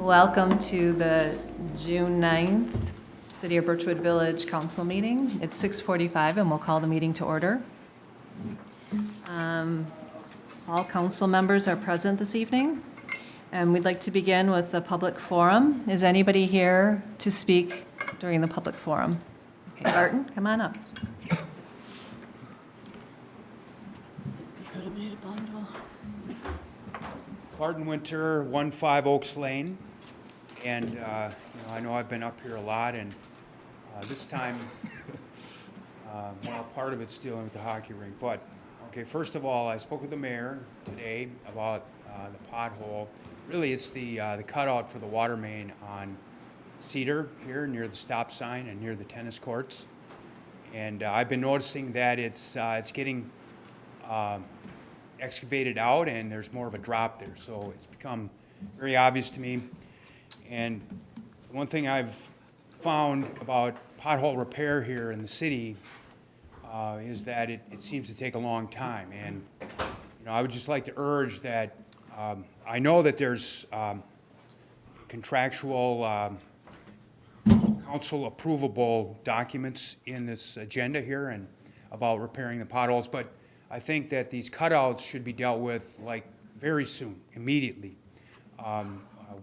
Welcome to the June 9th City of Birchwood Village Council meeting. It's 6:45 and we'll call the meeting to order. All council members are present this evening, and we'd like to begin with the public forum. Is anybody here to speak during the public forum? Okay, Barton, come on up. Could have made a bundle. Barton Winter, 15 Oaks Lane, and I know I've been up here a lot, and this time, well, part of it's dealing with the hockey rink. But okay, first of all, I spoke with the mayor today about the pothole. Really, it's the cutout for the water main on Cedar here near the stop sign and near the tennis courts, and I've been noticing that it's getting excavated out, and there's more of a drop there, so it's become very obvious to me. And one thing I've found about pothole repair here in the city is that it seems to take a long time. And I would just like to urge that I know that there's contractual council approvable documents in this agenda here and about repairing the potholes, but I think that these cutouts should be dealt with like very soon, immediately.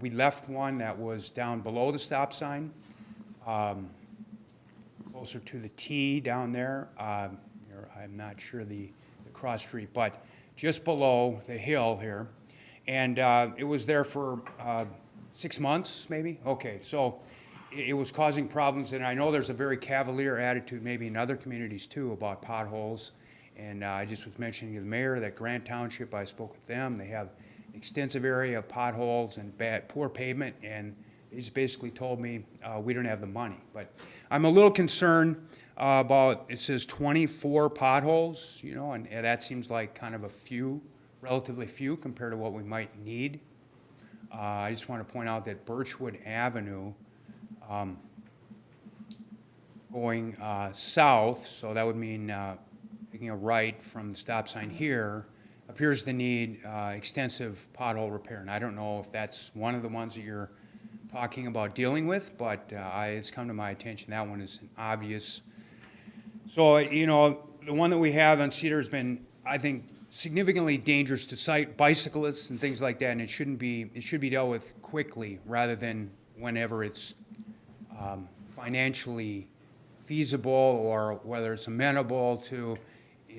We left one that was down below the stop sign, closer to the T down there. I'm not sure the cross street, but just below the hill here. And it was there for 6 months, maybe? Okay, so it was causing problems, and I know there's a very cavalier attitude maybe in other communities too about potholes. And I just was mentioning to the mayor that Grant Township, I spoke with them, they have an extensive area of potholes and poor pavement, and they just basically told me we don't have the money. But I'm a little concerned about, it says 24 potholes, and that seems like kind of a few, relatively few compared to what we might need. I just want to point out that Birchwood Avenue, going south, so that would mean taking a right from the stop sign here, appears to need extensive pothole repair. And I don't know if that's one of the ones that you're talking about dealing with, but it's come to my attention that one is obvious. So, the one that we have on Cedar has been, I think, significantly dangerous to bicyclists and things like that, and it should be dealt with quickly rather than whenever it's financially feasible or whether it's amenable to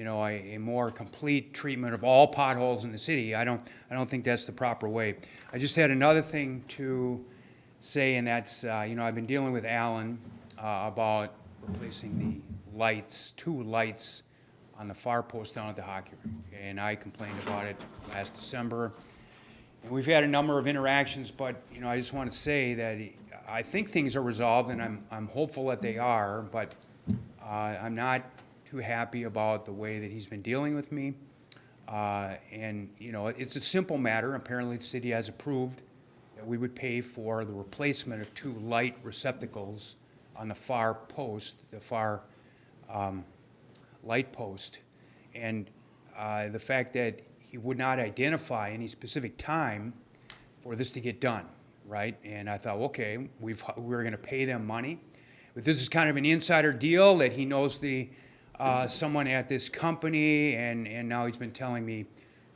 a more complete treatment of all potholes in the city. I don't think that's the proper way. I just had another thing to say, and that's, I've been dealing with Alan about replacing the lights, 2 lights on the far post down at the hockey rink. Okay, and I complained about it last December. And we've had a number of interactions, but, I just want to say that I think things are resolved, and I'm hopeful that they are, but I'm not too happy about the way that he's been dealing with me. And, it's a simple matter. Apparently, the city has approved that we would pay for the replacement of 2 light receptacles on the far post, the far light post. And the fact that he would not identify any specific time for this to get done, right? And I thought, okay, we're going to pay them money. But this is kind of an insider deal that he knows someone at this company, and now he's been telling me,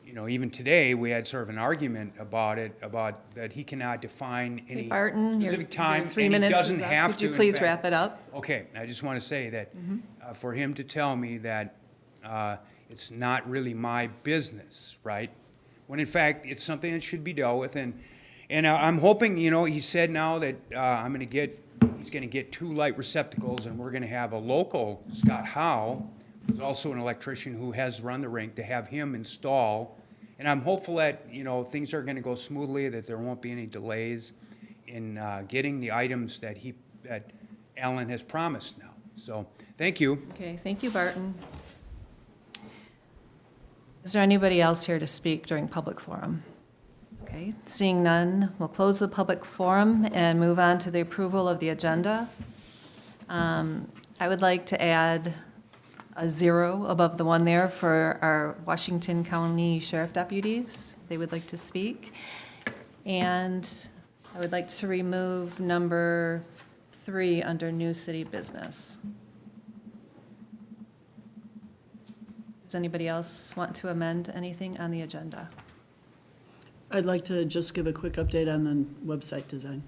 even today we had sort of an argument about it, about that he cannot define any Barton, specific time, 3 and minutes he doesn't is up. have Could to. you please wrap it up? Okay, I just want to say that for him to tell me that it's not really my business, right? When in fact it's something that should be dealt with, and I'm hoping, he said now that he's going to get 2 light receptacles, and we're going to have a local, Scott Howe, who's also an electrician who has run the rink, to have him install. And I'm hopeful that, things are going to go smoothly, that there won't be any delays in getting the items that Alan has promised now. So, thank you. Okay, thank you, Barton. Is there anybody else here to speak during public forum? Okay, seeing none, we'll close the public forum and move on to the approval of the agenda. I would like to add a 0 above the 1 there for our Washington County Sheriff deputies. They would like to speak. And I would like to remove number 3 under new city business. Does anybody else want to amend anything on the agenda? I'd like to just give a quick update on the website design.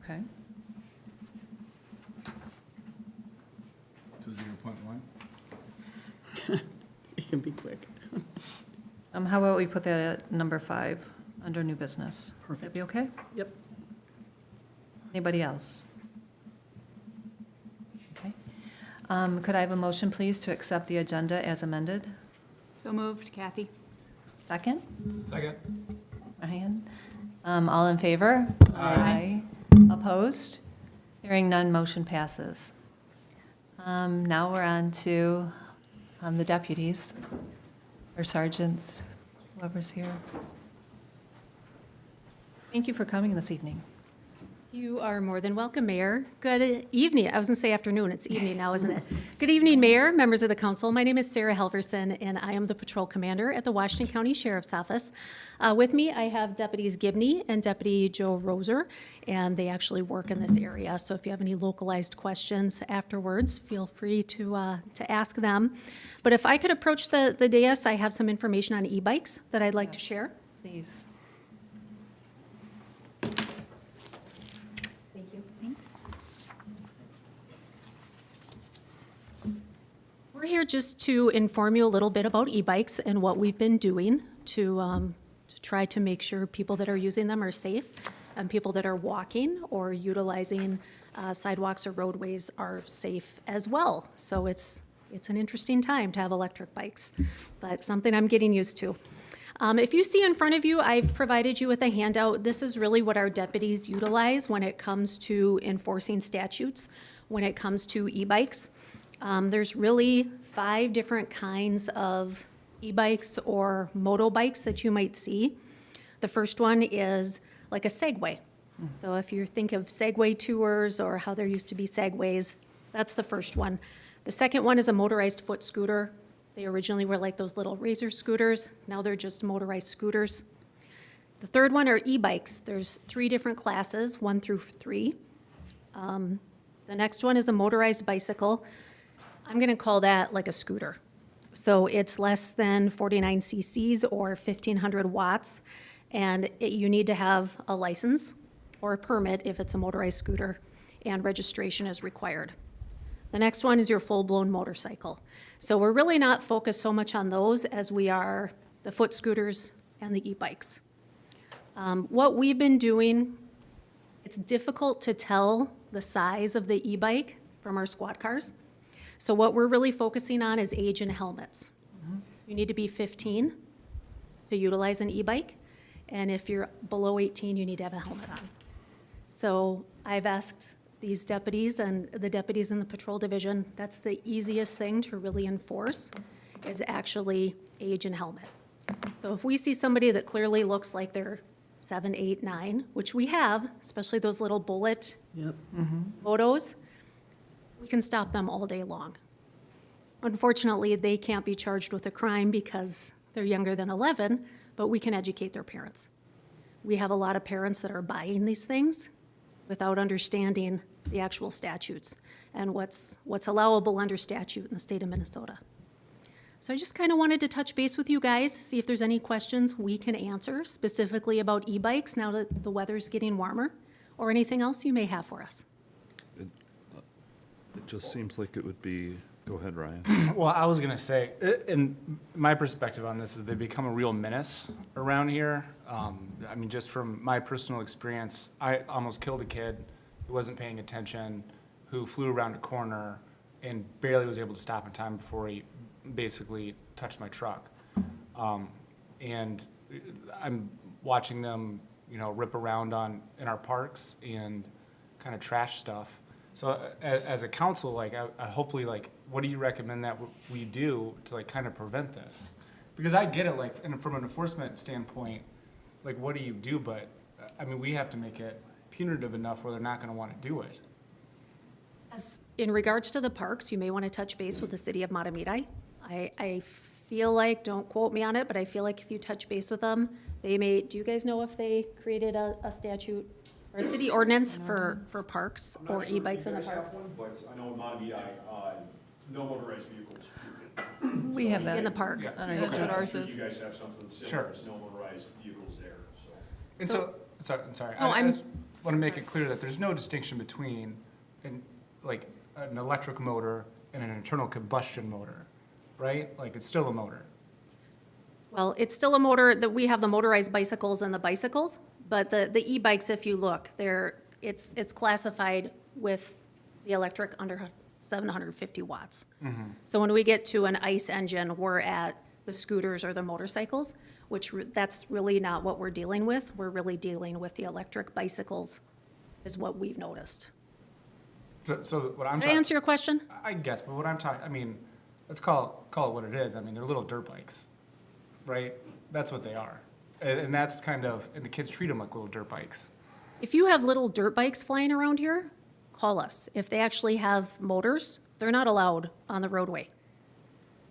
Okay. 20.1? It can be quick. How about we put that at number 5 under new business? Would that Perfect. be okay? Yep. Anybody else? Okay. Could I have a motion, please, to accept the agenda as amended? So moved, Kathy. Second? Second. Ryan? All in favor? Aye. Opposed? Hearing none, motion passes. Now we're on to the deputies, or sergeants, whoever's here. Thank you for coming this evening. You are more than welcome, Mayor. Good evening. I was going to say afternoon. It's evening now, isn't it? Good evening, Mayor, members of the council. My name is Sarah Helverson, and I am the patrol commander at the Washington County Sheriff's Office. With me, I have Deputies Gibney and Deputy Joe Roser, and they actually work in this area. So if you have any localized questions afterwards, feel free to ask them. But if I could approach the dais, I have some information on e-bikes that I'd like to Yes. share. Please. Thank you. Thanks. We're here just to inform you a little bit about e-bikes and what we've been doing to try to make sure people that are using them are safe and people that are walking or utilizing sidewalks or roadways are safe as well. So it's an interesting time to have electric bikes, but something I'm getting used to. If you see in front of you, I've provided you with a handout. This is really what our deputies utilize when it comes to enforcing statutes, when it comes to e-bikes. There's really 5 different kinds of e-bikes or motobikes that you might see. The first one is like a Segway. So if you think of Segway tours or how there used to be Segways, that's the first one. The second one is a motorized foot scooter. They originally were like those little razor scooters. Now they're just motorized scooters. The third one are e-bikes. There's 3 different classes, 1 through 3. The next one is a motorized bicycle. I'm going to call that like a scooter. So it's less than 49 cc's or 1,500 watts, and you need to have a license or a permit if it's a motorized scooter, and registration is required. The next one is your full-blown motorcycle. So we're really not focused so much on those as we are the foot scooters and the e-bikes. What we've been doing, it's difficult to tell the size of the e-bike from our squad cars. So what we're really focusing on is age and helmets. You need to be 15 to utilize an e-bike, and if you're below 18, you need to have a helmet on. So I've asked these deputies and the deputies in the patrol division, that's the easiest thing to really enforce, is actually age and helmet. So if we see somebody that clearly looks like they're 7, 8, 9, which we have, especially those little bullet Yep. motos, we can stop them all day long. Unfortunately, they can't be charged with a crime because they're younger than 11, but we can educate their parents. We have a lot of parents that are buying these things without understanding the actual statutes and what's allowable under statute in the state of Minnesota. So I just kind of wanted to touch base with you guys, see if there's any questions we can answer specifically about e-bikes now that the weather's getting warmer, or anything else you may have for us. It just seems like it would be, go ahead, Ryan. Well, I was gonna say, and my perspective on this is they become a real menace around here. I mean, just from my personal experience, I almost killed a kid who wasn't paying attention, who flew around a corner and barely was able to stop in time before he basically touched my truck. And I'm watching them, rip around in our parks and kind of trash stuff. So as a council, like, I hopefully, like, what do you recommend that we do to, like, kind of prevent this? Because I get it, like, and from an enforcement standpoint, like, what do you do? But, I mean, we have to make it punitive enough where they're not going to want to do it. As in regards to the parks, you may want to touch base with the city of Matamidi. I feel like, don't quote me on it, but I feel like if you touch base with them, they may, do you guys know if they created a statute Our city ordinance for parks or e-bikes in the parks. But I know in Montague, no motorized vehicles. We have that. In the parks. On our That's user- what ours is. You guys have something similar, Sure. there's no motorized vehicles there, so. And I'm sorry, No, I I'm- just want to make it clear that there's no distinction between like an electric motor and an internal combustion motor, right? Like, it's still a motor. Well, it's still a motor, that we have the motorized bicycles and the bicycles, but the e-bikes, if you look, it's classified with the electric under 750 watts. So when we get to an ICE engine, we're at the scooters or the motorcycles, which that's really not what we're dealing with. We're really dealing with the electric bicycles, is what we've noticed. So what I'm Did I talking, answer your question? I guess, but what I'm talking, I mean, let's call it what it is. I mean, they're little dirt bikes, right? That's what they are. And that's kind of, and the kids treat them like little dirt bikes. If you have little dirt bikes flying around here, call us. If they actually have motors, they're not allowed on the roadway.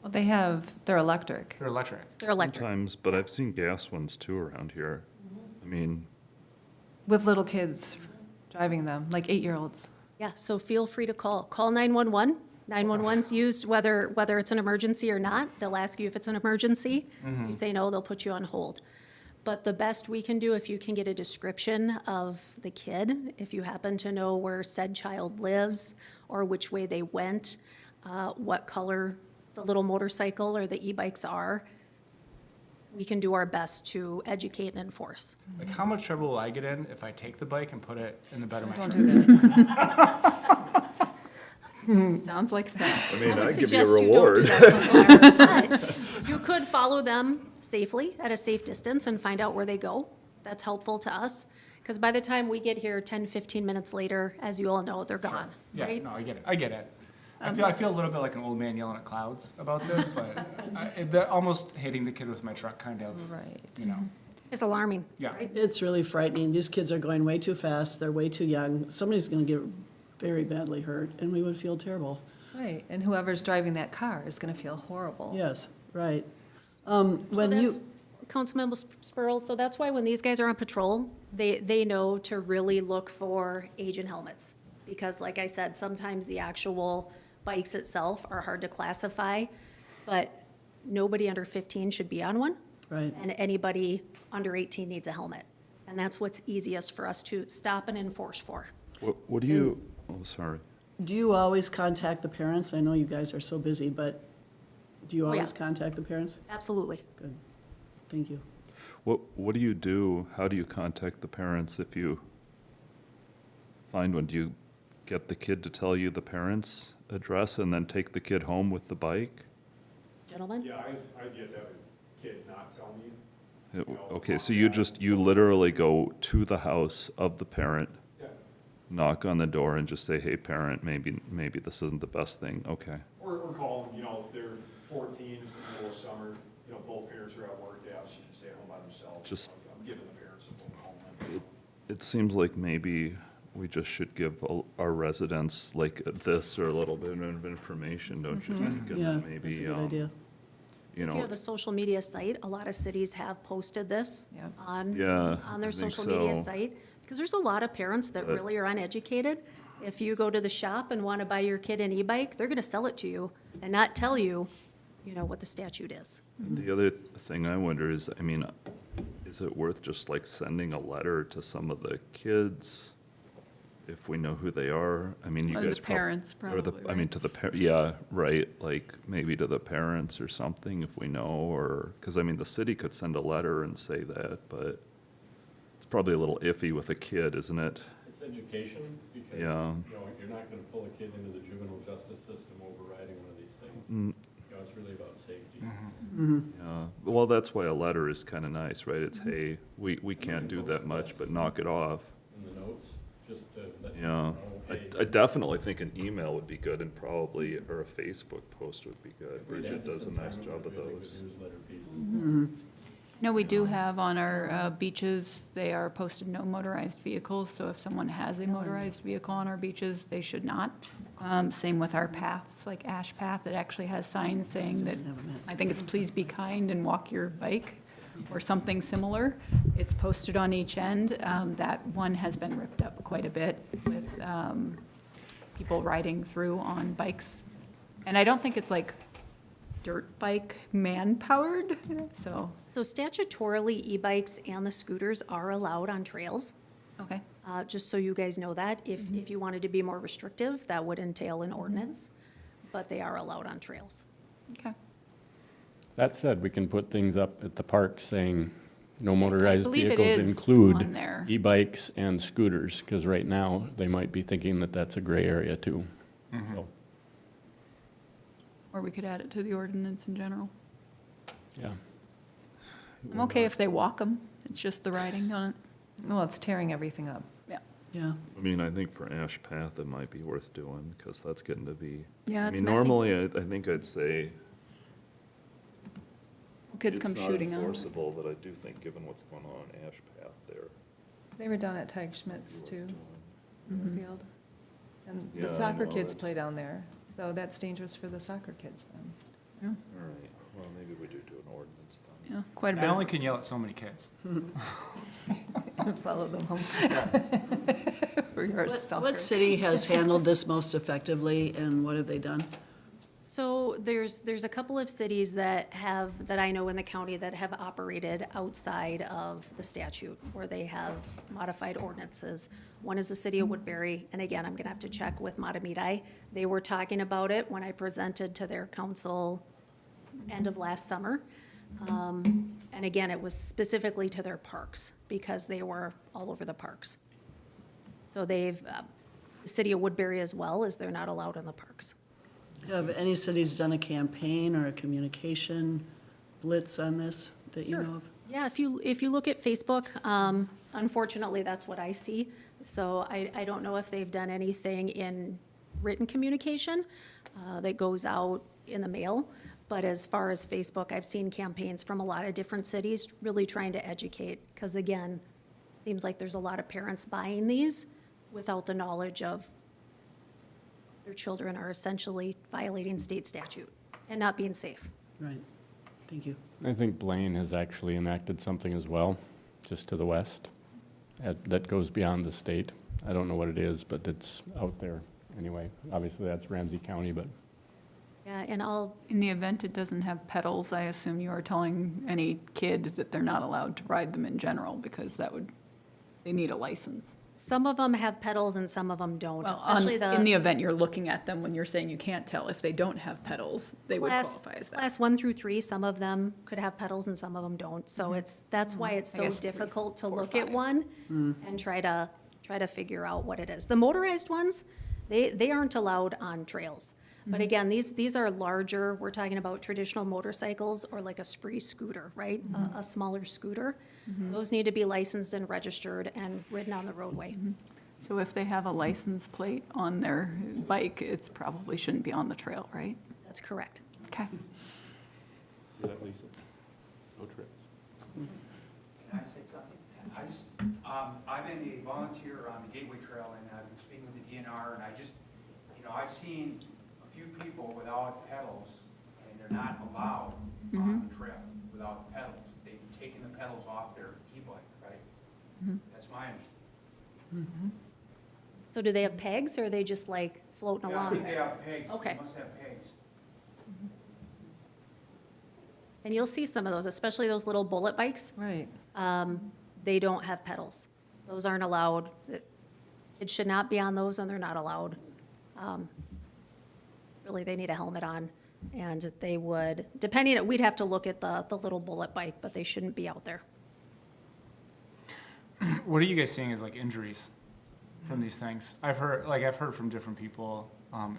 Well, they're electric. They're electric. They're electric. Sometimes, but I've seen gas ones too around here. I mean, With little kids driving them, like 8-year-olds. Yeah, so feel free to call. Call 911. 911's used whether it's an emergency or not. They'll ask you if it's an emergency. You say no, they'll put you on hold. But the best we can do, if you can get a description of the kid, if you happen to know where said child lives or which way they went, what color the little motorcycle or the e-bikes are, we can do our best to educate and enforce. Like, how much trouble will I get in if I take the bike and put it in the bed of my truck? Don't do that. Sounds like that. I mean, would I'd give you a suggest you don't do reward. that, but you could follow them safely at a safe distance and find out where they go. That's helpful to us, because by the time we get here 10, 15 minutes later, as you all know, they're gone, Yeah, right? no, I get it. I get it. I feel a little bit like an old man yelling at clouds about this, but they're almost hitting the kid with my truck, kind of. Right. You know, It's alarming. yeah. It's really frightening. These kids are going way too fast. They're way too young. Somebody's going to get very badly hurt, and we would feel terrible. Right, and whoever's driving that car is going to feel horrible. Yes, right. So When that's, you, Councilmember Spurl, so that's why when these guys are on patrol, they know to really look for age and helmets. Because like I said, sometimes the actual bikes itself are hard to classify, but nobody under 15 should be on one. right, And anybody under 18 needs a helmet. And that's what's easiest for us to stop and enforce for. What do you, oh, sorry. do you always contact the parents? I know you guys are so busy, but do you Oh, yeah. always contact the parents? Absolutely. Good, thank you. What do you do? How do you contact the parents if you find one? Do you get the kid to tell you the parents' address and then take the kid home with the bike? Gentlemen? Yeah, I've yet to have a kid not tell me. Okay, so you literally go to the house of the parent, Yeah. knock on the door and just say, hey, parent, maybe this isn't the best thing. Okay. Or call them, if they're 14, it's the middle of summer, both parents are at work, they obviously can stay at home by themselves. Just- I'm giving the parents a phone call. then. It seems like maybe we just should give our residents like this or a little bit of information, don't you think? And Mm-hmm. Yeah, then maybe, that's a good idea. You If you know, have a social media site, a lot of cities have posted this Yep. on, Yeah, on their I think social media so. site. Because there's a lot of parents that But- really are uneducated. If you go to the shop and want to buy your kid an e-bike, they're going to sell it to you and not tell you, what the statute is. the other thing I wonder is, I mean, is it worth just like sending a letter to some of the kids if we know who they are? I mean, you Or the guys. parents, Or the, probably, I mean, right? to the yeah, right, like maybe to the parents or something if we know, or, because I mean, the city could send a letter and say that, but it's probably a little iffy with a kid, isn't it? It's education, because, Yeah. you're not gonna pull a kid into the juvenile justice system overriding one of these things. Mm. It's really about safety. Yeah, well, that's why a letter is kind of nice, right? It's, hey, we can't do that much, but knock it off. In the notes, just to let you Yeah, know, hey. I definitely think an email would be good and probably, or a Facebook post would be good. if we'd Bridget added does a some nice time, it job would of be like those. a newsletter piece. No, we do have on our beaches, they are posted no motorized vehicles, so if someone has a motorized vehicle on our beaches, they should not. Same with our paths, like Ash Path, it actually has signs saying that, I think it's please be kind and walk your bike, or something similar. It's posted on each end. That one has been ripped up quite a bit with people riding through on bikes. And I don't think it's like dirt bike man-powered, so, So statutorily, e-bikes and the scooters are allowed on trails. okay. Just so you guys know that. If you wanted to be more restrictive, that would entail an ordinance, but they are allowed on trails. Okay. That said, we can put things up at the park saying, no motorized believe it vehicles is include on there. e-bikes and scooters, because right now, they might be thinking that that's a gray area too. So, Or we could add it to the ordinance in general. yeah. I'm okay if they walk them. It's just the riding on it. Well, it's tearing everything up. Yeah. Yeah. I mean, I think for Ash Path, it might be worth doing, because that's getting to be. Yeah, I it's mean, messy. normally, I think I'd say Kids come shooting it's on. not enforceable, but I do think, given what's going on in Ash Path there. They were down at Tag Schmidt's worth too, doing. in the field. And Yeah, the I soccer know, kids that's- play down there, so that's dangerous for the soccer kids then. All right, well, maybe we do an ordinance then. Yeah, quite a I bit. only can yell at so many kids. Follow them home. For your stalker. What city has handled this most effectively, and what have they done? So there's a couple of cities that I know in the county that have operated outside of the statute, where they have modified ordinances. One is the city of Woodbury, and again, I'm gonna have to check with Matamidi. They were talking about it when I presented to their council end of last summer. And again, it was specifically to their parks, because they were all over the parks. So the city of Woodbury as well, is they're not allowed in the parks. Have any cities done a campaign or a communication blitz on this that you know of? Yeah, if you look at Facebook, unfortunately, that's what I see. So I don't know if they've done anything in written communication that goes out in the mail. But as far as Facebook, I've seen campaigns from a lot of different cities really trying to educate. Because again, seems like there's a lot of parents buying these without the knowledge of their children are essentially violating state statute and not being safe. Right, thank you. I think Blaine has actually enacted something as well, just to the west, that goes beyond the state. I don't know what it is, but it's out there anyway. Obviously, that's Ramsey County, but Yeah, and In the event it doesn't have pedals, I assume you are telling any kid that they're not allowed to ride them in general, because they need a license. some of them have pedals and some of them don't, Well, especially in the event you're looking at them, when you're saying you can't tell, if they don't have pedals, they would Class qualify as that. Class 1 through 3, some of them could have pedals and some of them don't. So that's why it's I so guess 3, difficult to 4, look at 5. one and try to figure out what it is. The motorized ones, they aren't allowed on trails. But again, these are larger, we're talking about traditional motorcycles or like a spree scooter, right? A smaller scooter. Those need to be licensed and registered and ridden on the roadway. So if they have a license plate on their bike, it's probably shouldn't be on the trail, right? That's correct. Okay. see that, Lisa? No trips. Can I say something? I've been a volunteer on the Gateway Trail, and I've been speaking with the DNR, and I've seen a few people without pedals, and they're not allowed on the trail without pedals. They've taken the pedals off their e-bike, right? That's my understanding. So do they have pegs or are they just like floating Yeah, I along? think they have pegs. Okay. They must have pegs. And you'll see some of those, especially those little bullet bikes. Right. They don't have pedals. Those aren't allowed. It should not be on those, and they're not allowed. Really, they need a helmet on, and they would, we'd have to look at the little bullet bike, but they shouldn't be out there. What are you guys seeing as like injuries from these things? I've heard from different people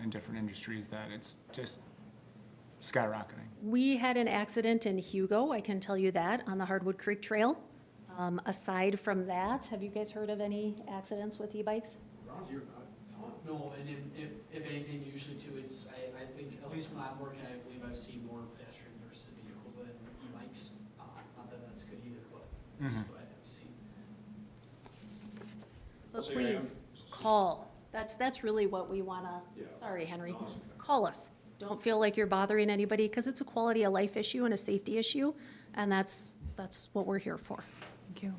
in different industries that it's just skyrocketing. We had an accident in Hugo, I can tell you that, on the Hardwood Creek Trail. Aside from that, have you guys heard of any accidents with e-bikes? Around here, no, and if anything, usually too, it's, I think, at least when I'm working, I believe I've seen more pedestrian versus vehicles than e-bikes. Not that that's good either, but it's just what I've seen. But please, call. That's really what we wanna, sorry, Henry, call us. Don't feel like you're bothering anybody, because it's a quality of life issue and a safety issue, and that's what we're here for. Thank you.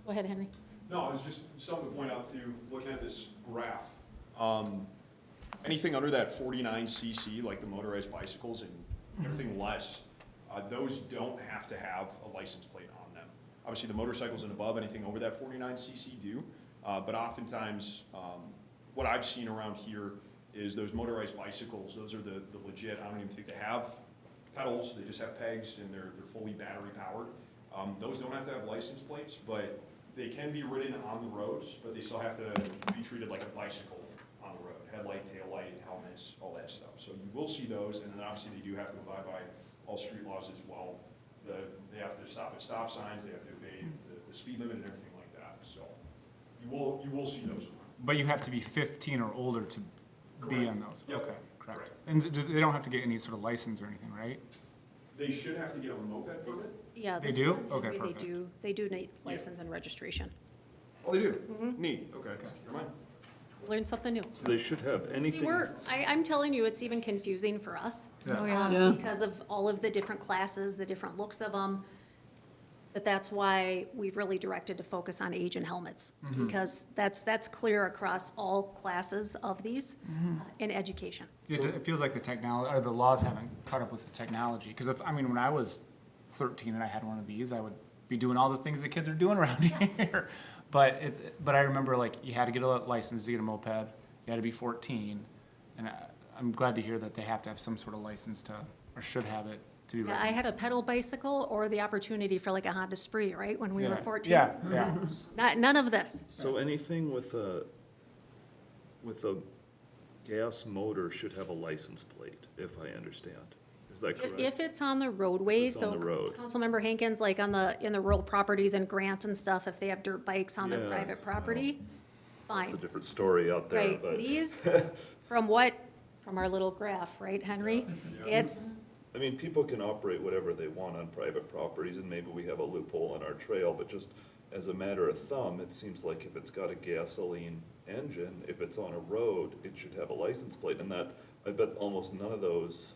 Go ahead, Henry. No, I was just something to point out too, looking at this graph. Anything under that 49 cc, like the motorized bicycles and everything less, those don't have to have a license plate on them. Obviously, the motorcycles and above, anything over that 49 cc do, but oftentimes, what I've seen around here is those motorized bicycles, those are the legit, I don't even think they have pedals, they just have pegs and they're fully battery powered. Those don't have to have license plates, but they can be ridden on the roads, but they still have to be treated like a bicycle on the road. Headlight, tail light, helmets, all that stuff. So you will see those, and then obviously they do have to abide by all street laws as well. They have to stop at stop signs, they have to obey the speed limit and everything like that. So you will see those. But you have to be 15 or older to be Correct. on those? Yep. Okay, correct. Correct. And they don't have to get any sort of license or anything, right? They should have to get a moped permit. Yeah. They this do? one, Okay, Henry, perfect. They do need license and registration. Oh, they do? Neat, okay, never mind. Learn something new. So they should have See, anything. I'm telling you, it's even confusing for us. Yeah. Oh, yeah. Yeah. Because of all of the different classes, the different looks of them. But that's why we've really directed to focus on age and helmets. Because that's clear across all classes of these in education. It feels like the technology, or the laws haven't caught up with the technology. Because when I was 13 and I had one of these, I would be doing all the things the kids are doing around here. But I remember, like, you had to get a license to get a moped, you had to be 14, and I'm glad to hear that they have to have some sort of license to, or should have it to be Yeah, I had a pedal bicycle or the opportunity for like a Honda Spree, right, when we were 14? Yeah. None of this. So anything with a gas motor should have a license plate, if I understand. Is that correct? If it's on the roadway, If it's on so the road. Councilmember Hankins, like in the rural properties and Grant and stuff, if they have dirt bikes on their Yeah, private property, It's a fine. different story out there, Right, but. these, from our little graph, right, Henry? It's, I mean, people can operate whatever they want on private properties, and maybe we have a loophole in our trail, but just as a matter of thumb, it seems like if it's got a gasoline engine, if it's on a road, it should have a license plate, and that, I bet almost none of those,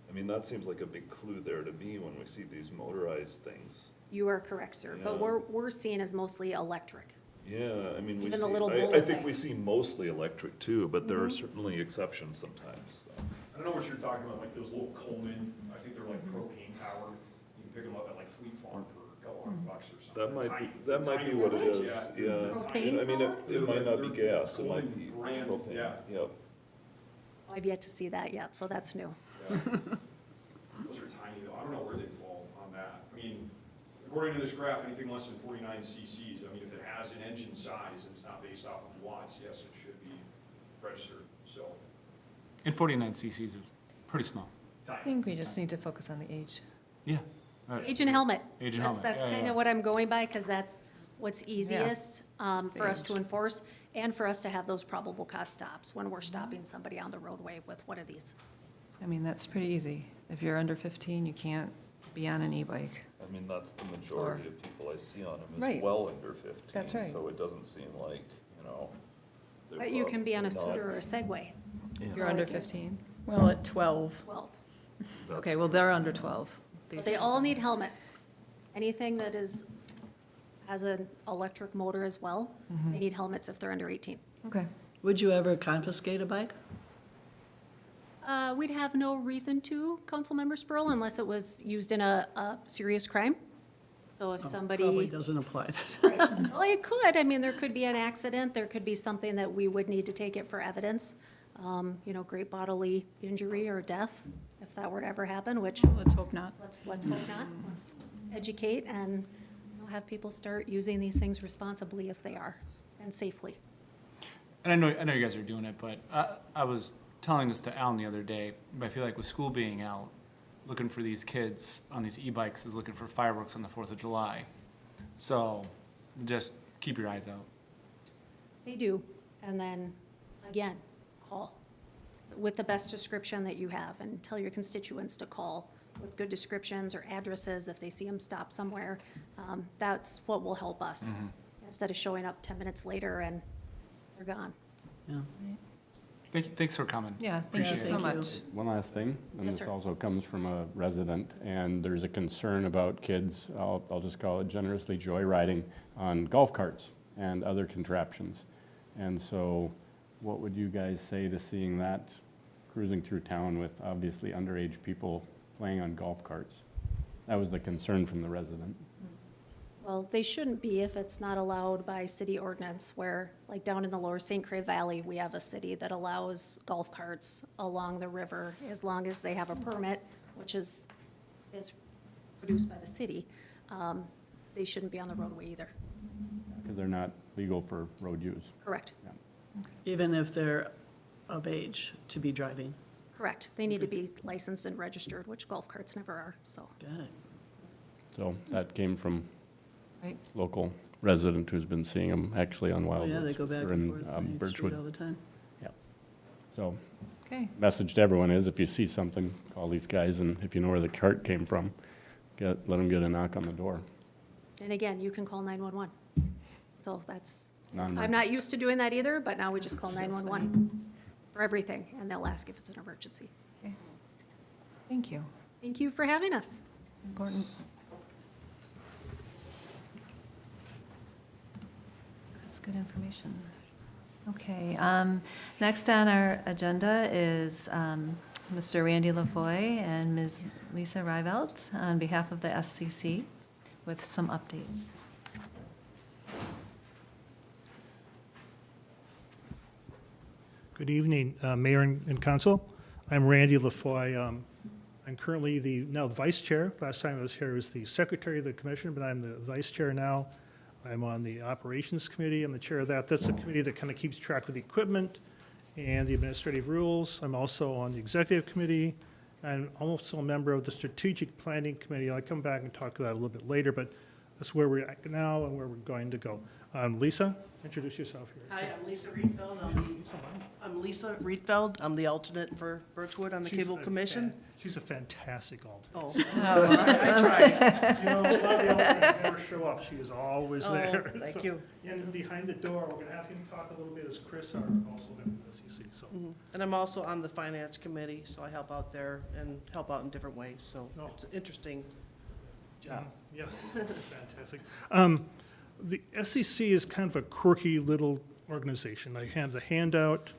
I mean, that seems like a big clue there to me when we see these motorized things. you are correct, sir, but Yeah. we're seeing as mostly electric. Yeah, I mean, we Even see, the little I bullet think thing. we see mostly electric too, but there are certainly exceptions sometimes. I don't know what you're talking about, like those little Coleman, I think they're like propane powered. You can pick them up at like Fleet Farm for a couple $100 or something. That might Tiny- be, that might tiny be what it ones, is, yeah. yeah. Propane I mean, it might not be They're gas, it might be Coleman brand, propane, yeah. yep. I've yet to see that yet, so that's new. Yeah. Those are tiny though, I don't know where they fall on that. I mean, according to this graph, anything less than 49 cc's, I mean, if it has an engine size and it's not based off of watts, yes, it should be registered, so. And 49 cc's is pretty small. I think we just need to focus on the age. Yeah. Age and helmet. Age and That's- helmet. That's Yeah, kind yeah. of what I'm going by, because that's what's easiest Just for us the to age. enforce, and for us to have those probable cause stops when we're stopping somebody on the roadway with one of these. I mean, that's pretty easy. If you're under 15, you can't be on an e-bike. I mean, that's the majority of people I see on them Right. is well under 15. That's right. So it doesn't seem like, they're But you can be on a probably scooter or a Segway. If you're under 15. Well, at 12. 12. not- Okay, well, they're under 12. But they all need helmets. Anything that has an electric motor as well, they need helmets if they're under 18. Okay. Would you ever confiscate a bike? We'd have no reason to, Councilmember Spurl, unless it was used in a serious crime. So if somebody. Probably doesn't apply then. Well, it could. I mean, there could be an accident. There could be something that we would need to take it for evidence. Great bodily injury or death, if that were to ever happen, which Let's hope not. let's hope not. Let's educate and have people start using these things responsibly if they are, and safely. And I know you guys are doing it, but I was telling this to Alan the other day, but I feel like with school being out, looking for these kids on these e-bikes is looking for fireworks on the 4th of July. So just keep your eyes out. They do. And then, again, call with the best description that you have, and tell your constituents to call with good descriptions or addresses if they see them stop somewhere. That's what will help us, instead of showing up 10 minutes later and they're gone. Yeah. Thanks for coming. Yeah, thank you Appreciate so it. Thank you. much. One last thing, and Yes, this sir. also comes from a resident, and there's a concern about kids, I'll just call it generously joyriding on golf carts and other contraptions. And so what would you guys say to seeing that cruising through town with obviously underage people playing on golf carts? That was the concern from the resident. Well, they shouldn't be if it's not allowed by city ordinance, where, like down in the lower St. Croix Valley, we have a city that allows golf carts along the river as long as they have a permit, which is produced by the city. They shouldn't be on the roadway either. Because they're not legal for road use. Correct, Even if they're of age to be driving. correct. They need to be licensed and registered, which golf carts never are, so. Got it. So that came from Right. local resident who's been seeing them actually on Oh, Wildwood. yeah, they go back and forth on Main Street all Birchwood. the time. So Okay, message to everyone is if you see something, call these guys, and if you know where the cart came from, let them get a knock on the door. And again, you can call 911. So that's, Non- I'm not used to doing that either, but now we just call 911 for everything, and they'll ask if it's an emergency. thank you. Thank you for having us. Important. That's good information. Okay, next on our agenda is Mr. Randy LaFoy and Ms. Lisa Rietveld on behalf of the SCC with some updates. Good evening, Mayor and Council. I'm Randy LaFoy. I'm currently now the Vice Chair. Last time I was here was the Secretary of the Commission, but I'm the Vice Chair now. I'm on the Operations Committee. I'm the Chair of that. That's the committee that kind of keeps track of the equipment and the administrative rules. I'm also on the Executive Committee. I'm also a member of the Strategic Planning Committee. I'll come back and talk about it a little bit later, but that's where we're at now and where we're going to go. Lisa, introduce yourself here. Hi, I'm Lisa Rietveld. I'm Lisa Rietveld. I'm the alternate for Birchwood on the Cable Commission. She's a fantastic alternate. Oh, I tried. You know, a lot of the alternates never show up. She is always Oh, there. thank So, you. And behind the door, we're going to have him talk a little bit as Chris, our also member of the SEC. So, and I'm also on the Finance Committee, so I help out there and help out in different ways. So Oh. it's an interesting job. yes, fantastic. The SEC is kind of a quirky little organization. I have the handout.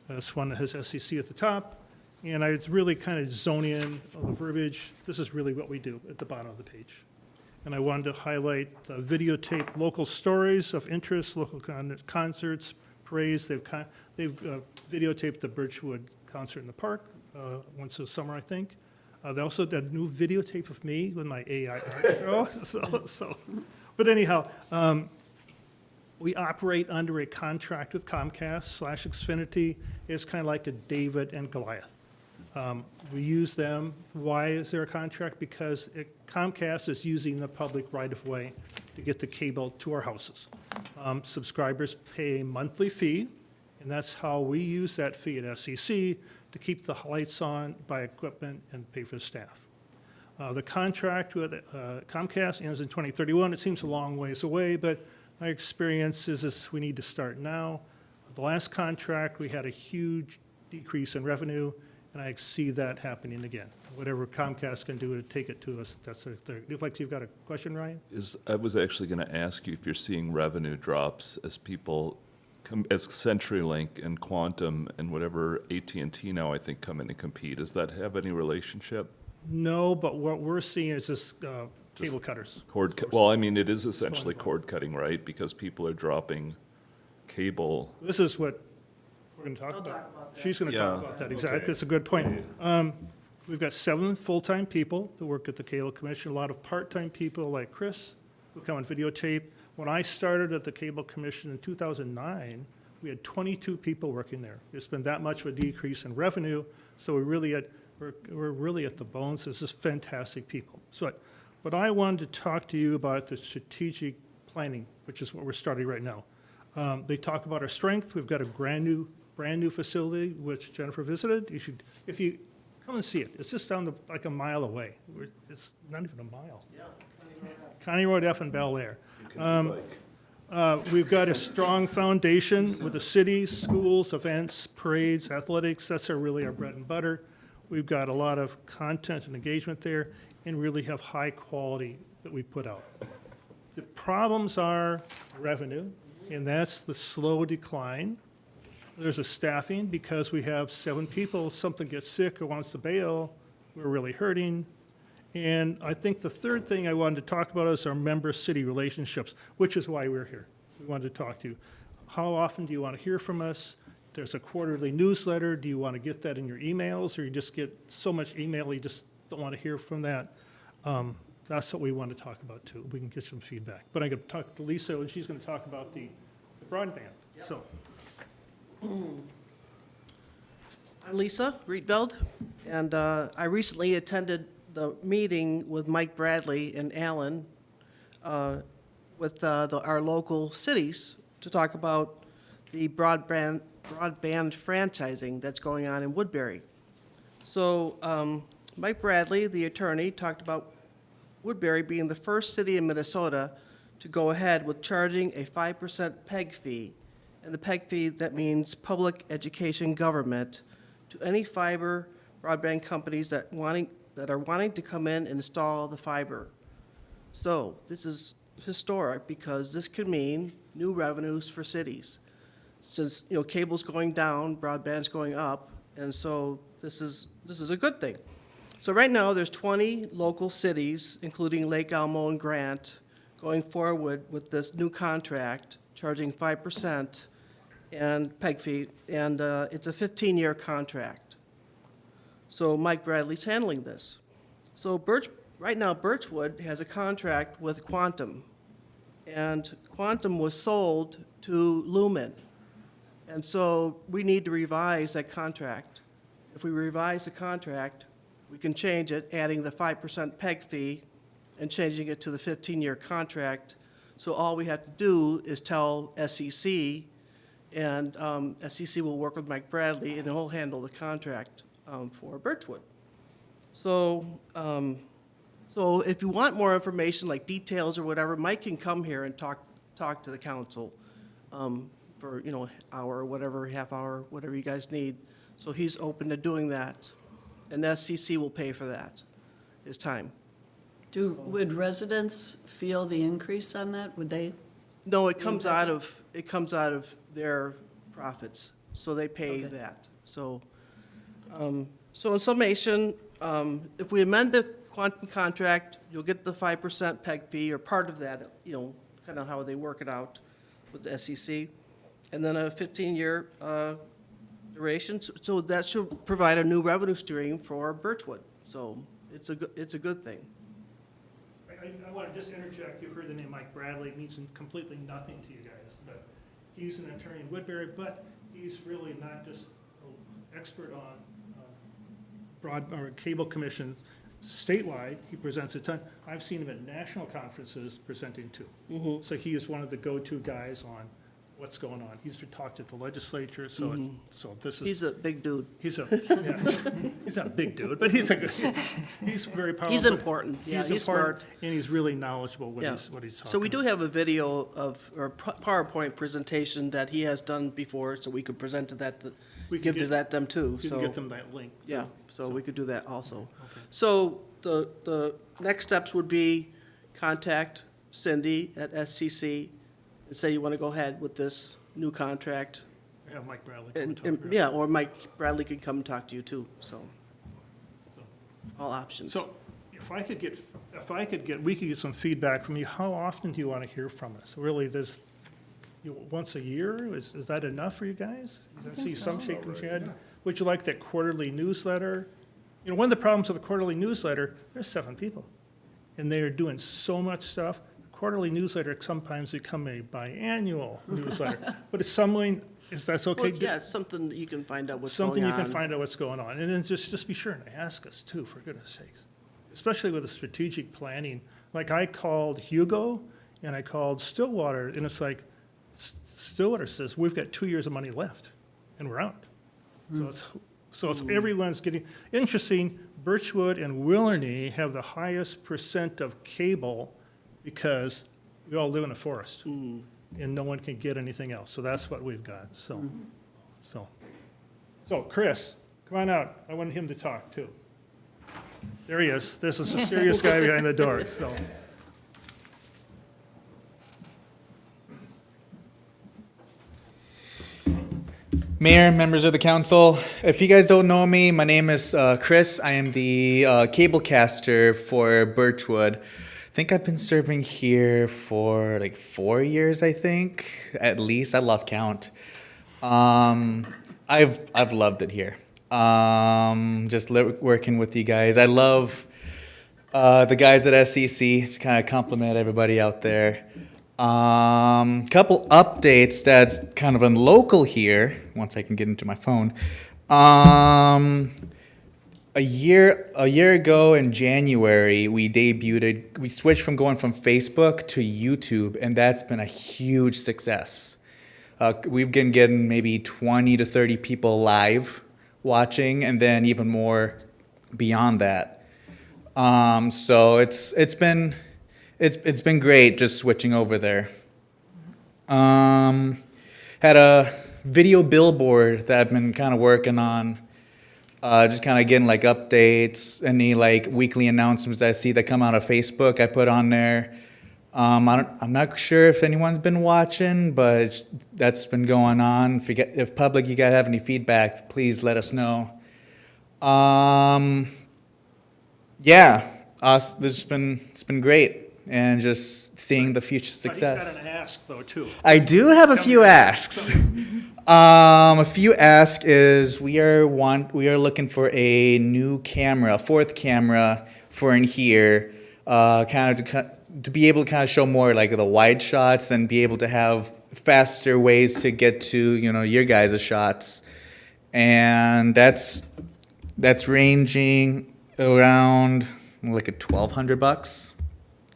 This one that has SEC at the top. And I was really kind of zone in on the verbiage. This is really what we do at the bottom of the page. And I wanted to highlight videotape local stories of interest, local concerts, parades. They've videotaped the Birchwood concert in the park once a summer, I think. They also did a new videotape of me with my AI art show. But anyhow, we operate under a contract with Comcast / Xfinity. It's kind of like a David and Goliath. We use them. Why is there a contract? Because Comcast is using the public right-of-way to get the cable to our houses. Subscribers pay a monthly fee, and that's how we use that fee at SEC to keep the lights on, buy equipment, and pay for the staff. The contract with Comcast ends in 2031. It seems a long ways away, but my experience is this, we need to start now. The last contract, we had a huge decrease in revenue, and I see that happening again. Whatever Comcast can do to take it to us, that's their, looks like you've got a question, Ryan? I was actually going to ask you if you're seeing revenue drops as people as CenturyLink and Quantum and whatever AT&T now I think come in and compete. Does that have any relationship? No, but what we're seeing is this cable cutters. Well, I mean, it is essentially cord cutting, right? Because people are dropping cable. This is what we're going to talk I'll about. talk about that. She's going to talk Yeah, about that, exactly. okay. That's a good point. We've got 7 full-time people that work at the Cable Commission, a lot of part-time people like Chris who come and videotape. When I started at the Cable Commission in 2009, we had 22 people working there. There's been that much of a decrease in revenue, so we're really at the bones. This is fantastic people. So what I wanted to talk to you about the strategic planning, which is what we're starting right now. They talk about our strength. We've got a brand new facility, which Jennifer visited. You should, if you come and see it, it's just down like a mile away. It's not even a mile. Yeah, County Road up. County Road F in Bel Air. You can bike. We've got a strong foundation with the cities, schools, events, parades, athletics. That's really our bread and butter. We've got a lot of content and engagement there, and really have high quality that we put out. The problems are revenue, and that's the slow decline. There's a staffing, because we have 7 people, something gets sick or wants to bail, we're really hurting. And I think the third thing I wanted to talk about is our member-city relationships, which is why we're here. We wanted to talk to you. How often do you want to hear from us? There's a quarterly newsletter. Do you want to get that in your emails, or you just get so much email you just don't want to hear from that? That's what we want to talk about, too. We can get some feedback. But I'm going to talk to Lisa, and she's going to talk about the broadband. So. I'm Lisa Rietveld, and I recently attended the meeting with Mike Bradley and Alan with our local cities to talk about the broadband franchising that's going on in Woodbury. So Mike Bradley, the attorney, talked about Woodbury being the first city in Minnesota to go ahead with charging a 5% PEG fee. And the PEG fee, that means Public Education Government, to any fiber broadband companies that are wanting to come in and install the fiber. So this is historic, because this could mean new revenues for cities. Since, cable's going down, broadband's going up, and so this is a good thing. So right now, there's 20 local cities, including Lake Elmo and Grant, going forward with this new contract, charging 5% and PEG fee, and it's a 15-year contract. So Mike Bradley's handling this. So right now, Birchwood has a contract with Quantum, and Quantum was sold to Lumen. And so we need to revise that contract. If we revise the contract, we can change it, adding the 5% PEG fee and changing it to the 15-year contract. So all we have to do is tell SEC, and SEC will work with Mike Bradley, and he'll handle the contract for Birchwood. So, so if you want more information, like details or whatever, Mike can come here and talk to the council for, hour or whatever, half hour, whatever you guys need. So he's open to doing that, and SCC will pay for that, his time. Would residents feel the increase on that? Would they? No, it comes out of their profits, so they pay that. So, so in summation, if we amend the Quantum contract, you'll get the 5% PEG fee, or part of that, kind of how they work it out with the SEC, and then a 15-year duration. So that should provide a new revenue stream for Birchwood. So it's a good thing. I want to just interject. You've heard the name Mike Bradley. It means completely nothing to you guys, but he's an attorney in Woodbury, but he's really not just an expert on cable commissions statewide. He presents a ton. I've seen him at national conferences presenting too. Mm-hmm. So he is one of the go-to guys on what's going on. He's talked at the legislature, so so this is. He's a big dude. He's not a big dude, but he's very powerful. He's important. Yeah, he's important, smart. and he's really knowledgeable what Yeah. he's talking about. So we do have a video or PowerPoint presentation that he has done before, so we could present to that, We can give get- that them too. You So can get them that link. yeah, so we could do that also. Okay. So the next steps would be contact Cindy at SCC and say you want to go ahead with this new contract. Have Mike Bradley come and And, talk about it. yeah, or Mike Bradley could come and talk to you too, so. All options. So if I could get, we could get some feedback from you. How often do you want to hear from us? Really, once a year? Is that enough for you guys? I see some shaking your head. Would you like that quarterly newsletter? One of the problems with the quarterly newsletter, there's 7 people, and they are doing so much stuff. Quarterly newsletter sometimes become a biannual newsletter. But it's that's okay? Well, yeah, it's something that you can find out what's going on. Something you can find out what's going on. And then just be sure and ask us too, for goodness sakes. Especially with the strategic planning. Like I called Hugo and I called Stillwater, and it's like, Stillwater says, we've got 2 years of money left and we're out. So it's everyone's getting, interesting, Birchwood and Willarney have the highest percent of cable because we all live in a forest. and no one can get anything else. So that's what we've got, so. So Chris, come on out. I want him to talk too. There he is. This is a serious guy behind the door, so. Mayor, members of the council, if you guys don't know me, my name is Chris. I am the cablecaster for Birchwood. I think I've been serving here for like 4 years, I think, at least. I lost count. I've loved it here. Just working with you guys. I love the guys at SCC. Just kind of compliment everybody out there. Couple updates that's kind of on local here, once I can get into my phone. A year ago in January, we switched from going from Facebook to YouTube, and that's been a huge success. We've been getting maybe 20 to 30 people live watching, and then even more beyond that. So it's been great just switching over there. Had a video billboard that I've been kind of working on, just kind of getting like updates, any like weekly announcements that I see that come out of Facebook, I put on there. I'm not sure if anyone's been watching, but that's been going on. If public, you guys have any feedback, please let us know. Yeah, it's been great. And just seeing the future success. He's got an ask though, too. I do have a few asks. A few asks is we are looking for a new camera, a fourth camera for in here, kind of to be able to kind of show more like the wide shots and be able to have faster ways to get to your guys' shots, and that's ranging around like $1,200.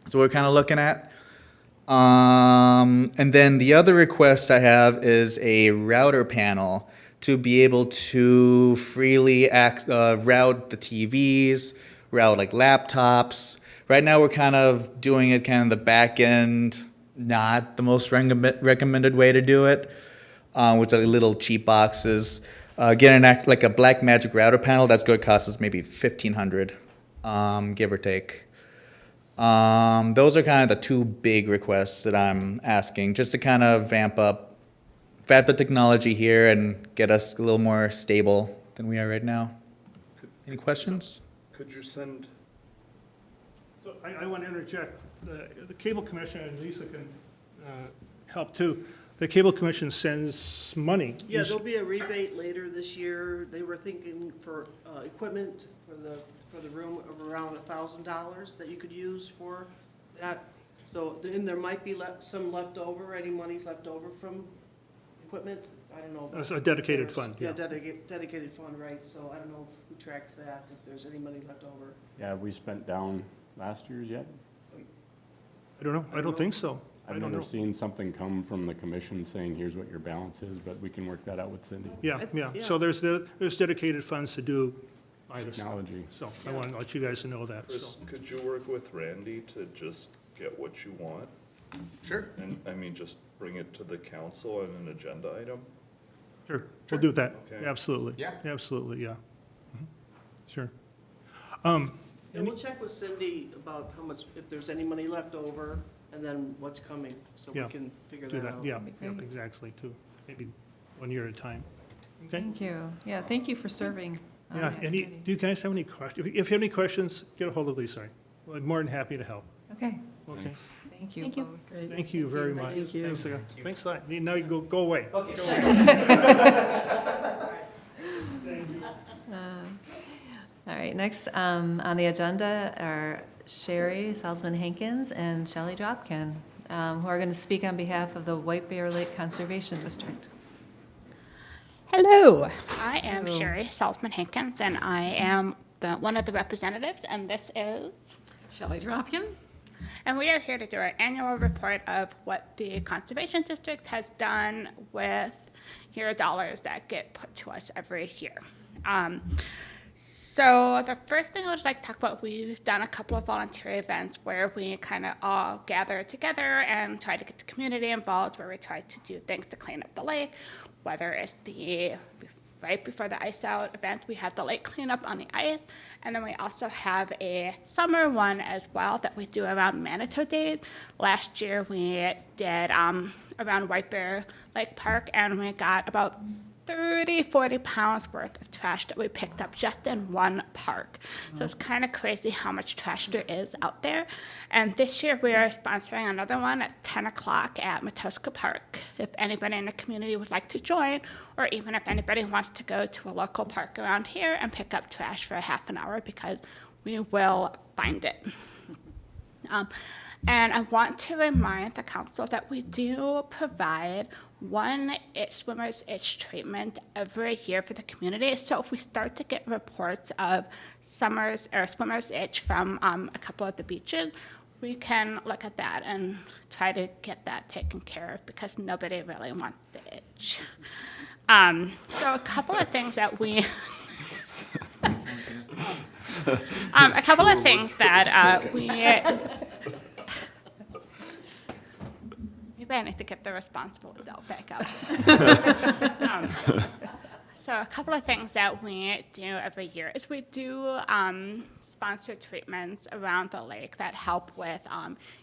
So we're kind of looking at. And then the other request I have is a router panel to be able to freely route the TVs, route like laptops. Right now we're kind of doing it kind of the back end, not the most recommended way to do it, with the little cheap boxes. Getting like a Blackmagic router panel, that's going to cost us maybe $1,500, give or take. Those are kind of the two big requests that I'm asking, just to kind of vamp up the technology here and get us a little more stable than we are right now. Any questions? Could you send, So I want to interject. The Cable Commission, and Lisa can help too. The Cable Commission sends money. Yeah, there'll be a rebate later this year. They were thinking for equipment for the room of around $1,000 that you could use for that. So, and there might be some left over, any money's left over from equipment. I don't know. It's a dedicated fund, Yeah, yeah. dedicated fund, right. So I don't know who tracks that, if there's any money left over. Yeah, have we spent down last year's yet? I don't know. I don't think so. I I've don't never know. seen something come from the commission saying, here's what your balance is, but we can work that out with Cindy. Yeah, yeah. Yeah. So there's dedicated funds to do either stuff. Technology. So I want to let you guys know that, Chris, so. could you work with Randy to just get what you want? Sure. And, I mean, just bring it to the council in an agenda item? Sure, we'll do that. Okay. Absolutely. Yeah. Absolutely, yeah. Mhm. Sure. And we'll check with Cindy about how much, if there's any money left over, and then what's coming, so we Yeah. can figure Do that that, out. yeah, be yeah, great. exactly, too. Maybe 1 year at a time. Okay? Thank you. Yeah, thank you for serving. on Yeah, that any, committee. do you guys have any questions? If you have any questions, get a hold of Lisa. I'm more than happy to help. Okay, Okay? thank you Thank you. both. Thank you very much. Thank you. Thanks, thanks a lot. Now you go away. All right, next on the agenda are Shari Salzman-Hankins and Shelley Dropkin, who are going to speak on behalf of the White Bear Lake Conservation District. Hello, I am Hello. Shari Salzman-Hankins, and I am one of the representatives, and this is, Shelley Dropkin? and we are here to do our annual report of what the Conservation District has done with your dollars that get put to us every year. So the first thing I would like to talk about, we've done a couple of volunteer events where we kind of all gather together and try to get the community involved, where we try to do things to clean up the lake, whether it's the right before the ice out event, we have the lake cleanup on the ice, and then we also have a summer one as well that we do around Manitou Days. Last year we did around White Bear Lake Park, and we got about 40 pounds worth of trash that we picked up just in one park. So it's kind of crazy how much trash there is out there. And this year we are sponsoring another one at 10 o'clock at Matoska Park. If anybody in the community would like to join, or even if anybody wants to go to a local park around here and pick up trash for a half an hour, because we will find it. And I want to remind the council that we do provide one swimmer's itch treatment every year for the community. So if we start to get reports of swimmer's itch from a couple of the beaches, we can look at that and try to get that taken care of, because nobody really wants the itch. So a couple of things that we maybe I need to get the responsible adult back up. So a couple of things that we do every year is we do sponsor treatments around the lake that help with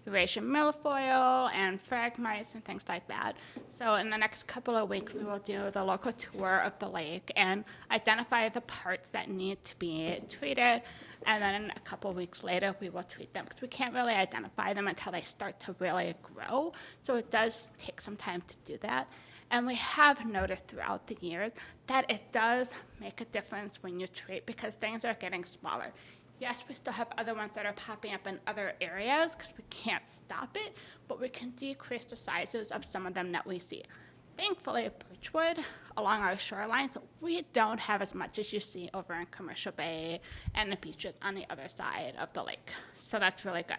Eurasian milfoil and phragmites and things like that. So in the next couple of weeks, we will do the local tour of the lake and identify the parts that need to be treated. And then a couple of weeks later, we will treat them, because we can't really identify them until they start to really grow. So it does take some time to do that. And we have noticed throughout the years that it does make a difference when you treat, because things are getting smaller. Yes, we still have other ones that are popping up in other areas because we can't stop it, but we can decrease the sizes of some of them that we see. Thankfully, Birchwood, along our shorelines, we don't have as much as you see over in Commercial Bay and the beaches on the other side of the lake. So that's really good.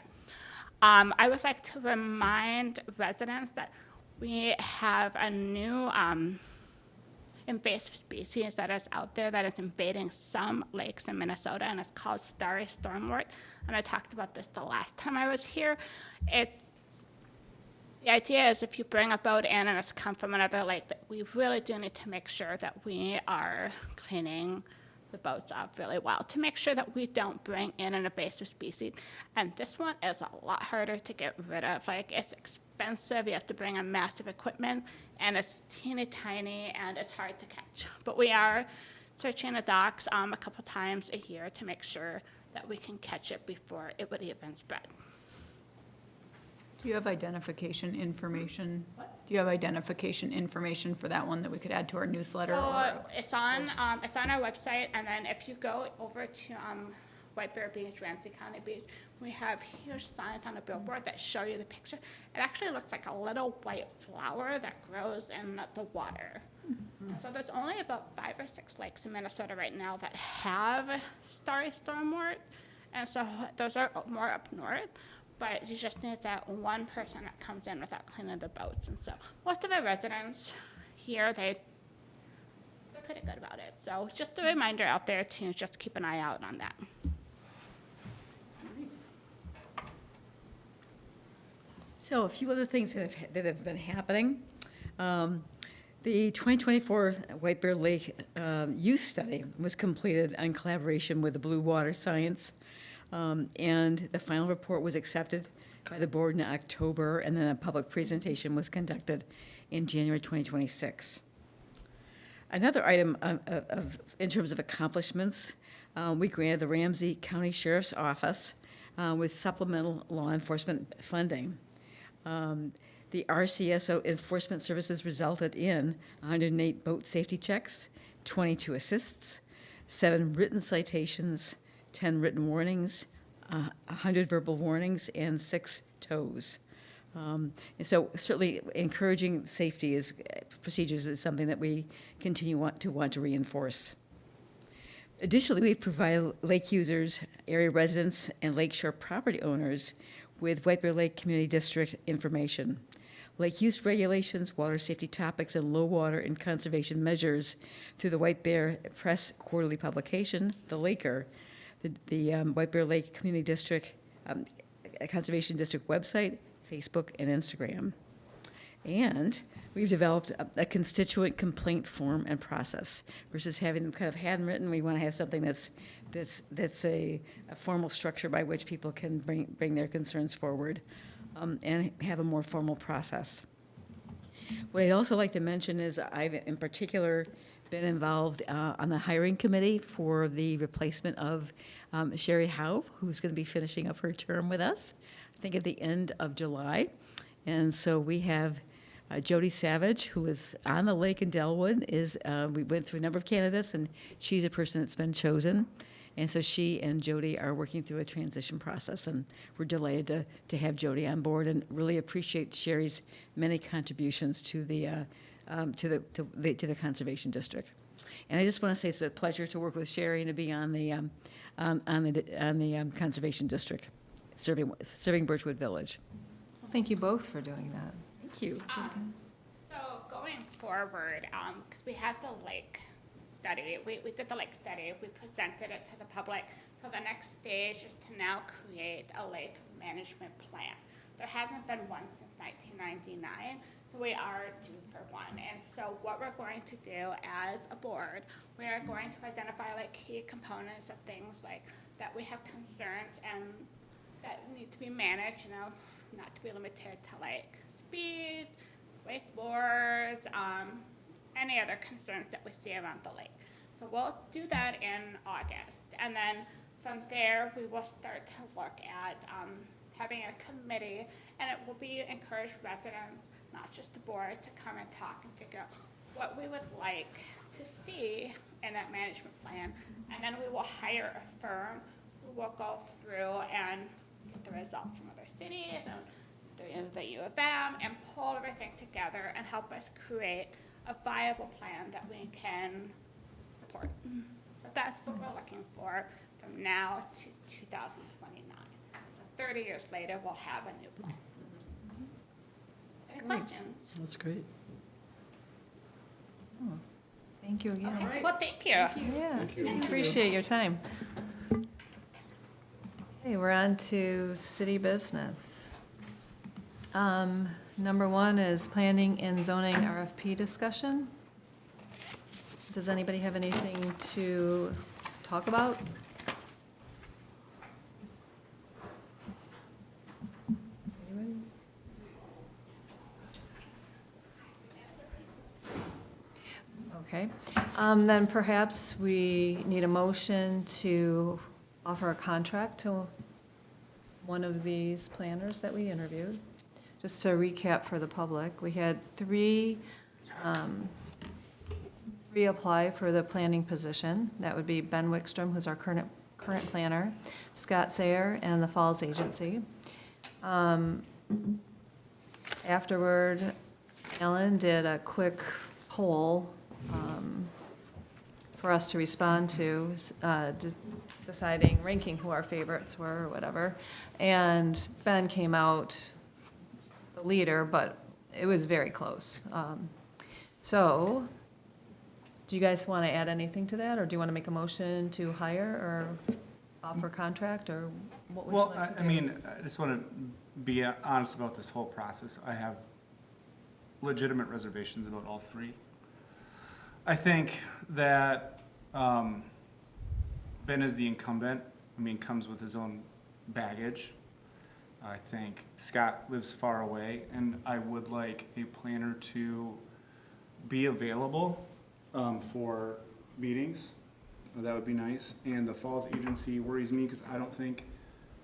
I would like to remind residents that we have a new invasive species that is out there that is invading some lakes in Minnesota, and it's called starry stormwort. And I talked about this the last time I was here. The idea is if you bring a boat in and it's come from another lake, that we really do need to make sure that we are cleaning the boats up really well to make sure that we don't bring in an invasive species. And this one is a lot harder to get rid of. Like, it's expensive, you have to bring in massive equipment, and it's teeny tiny and it's hard to catch. But we are searching the docks a couple times a year to make sure that we can catch it before it would even spread. Do you have identification information? Do you have identification information for that one that we could add to our newsletter? So it's on our website, and then if you go over to White Bear Beach, Ramsey County Beach, we have huge signs on a billboard that show you the picture. It actually looks like a little white flower that grows in the water. Mm-hmm. So there's only about 5 or 6 lakes in Minnesota right now that have starry stormwort, and so those are more up north. But you just need that one person that comes in without cleaning the boats. And so most of the residents here, they're pretty good about it. So just a reminder out there to just keep an eye out on that. So a few other things that have been happening. The 2024 White Bear Lake Youth Study was completed in collaboration with the Blue Water Science. And the final report was accepted by the board in October, and then a public presentation was conducted in January 2026. Another item in terms of accomplishments, we granted the Ramsey County Sheriff's Office with supplemental law enforcement funding. The RCSO enforcement services resulted in 108 boat safety checks, 22 assists, 7 written citations, 10 written warnings, 100 verbal warnings, and 6 tows. And so certainly encouraging safety procedures is something that we continue to want to reinforce. Additionally, we've provided lake users, area residents, and lakeshore property owners with White Bear Lake Community District information. lake use regulations, water safety topics, and low water and conservation measures through the White Bear Press quarterly publication, The Laker, the White Bear Lake Community District, Conservation District website, Facebook, and Instagram. And we've developed a constituent complaint form and process versus having them kind of handwritten. We want to have something that's a formal structure by which people can bring their concerns forward and have a more formal process. What I'd also like to mention is I've in particular been involved on the hiring committee for the replacement of Shari, who's going to be finishing up her term with us, I think at the end of July. And so we have Jody Savage, who is on the lake in Delwood, we went through a number of candidates, and she's a person that's been chosen. And so she and Jody are working through a transition process, and we're delighted to have Jody on board and really appreciate Shari's many contributions to the Conservation District. And I just want to say it's a pleasure to work with Shari and to be on the Conservation District, serving Birchwood Village. Well, thank you both for doing that. Thank you. So going forward, because we have the lake study, we did the lake study, we presented it to the public. So the next stage is to now create a lake management plan. There hasn't been one since 1999, so we are due for one. And so what we're going to do as a board, we are going to identify like key components of things like that we have concerns and that need to be managed, not to be limited to like speed, wakeboards, any other concerns that we see around the lake. So we'll do that in August. And then from there, we will start to look at having a committee, and it will be encourage residents, not just the board, to come and talk and figure out what we would like to see in that management plan. And then we will hire a firm who will go through and get the results from other cities and the U of M and pull everything together and help us create a viable plan that we can support. So that's what we're looking for from now to 2029. So 30 years later, we'll have a new plan. Any questions? That's great. Thank you again. Okay, well, thank you. Yeah, appreciate your time. Okay, we're on to city business. Number one is planning and zoning RFP discussion. Does anybody have anything to talk about? Anybody? Okay, then perhaps we need a motion to offer a contract to one of these planners that we interviewed. Just to recap for the public, we had three apply for the planning position. That would be Ben Wikstrom, who's our current planner, Scott Sayer, and the Falls Agency. Afterward, Ellen did a quick poll for us to respond to, deciding, ranking who our favorites were or whatever. And Ben came out the leader, but it was very close. So, do you guys want to add anything to that, or do you want to make a motion to hire or offer contract, or what would you like to do? I mean, I just want to be honest about this whole process. I have legitimate reservations about all three. I think that Ben is the incumbent. Comes with his own baggage. I think Scott lives far away, and I would like a planner to be available for meetings. That would be nice. And the Falls Agency worries me because I don't think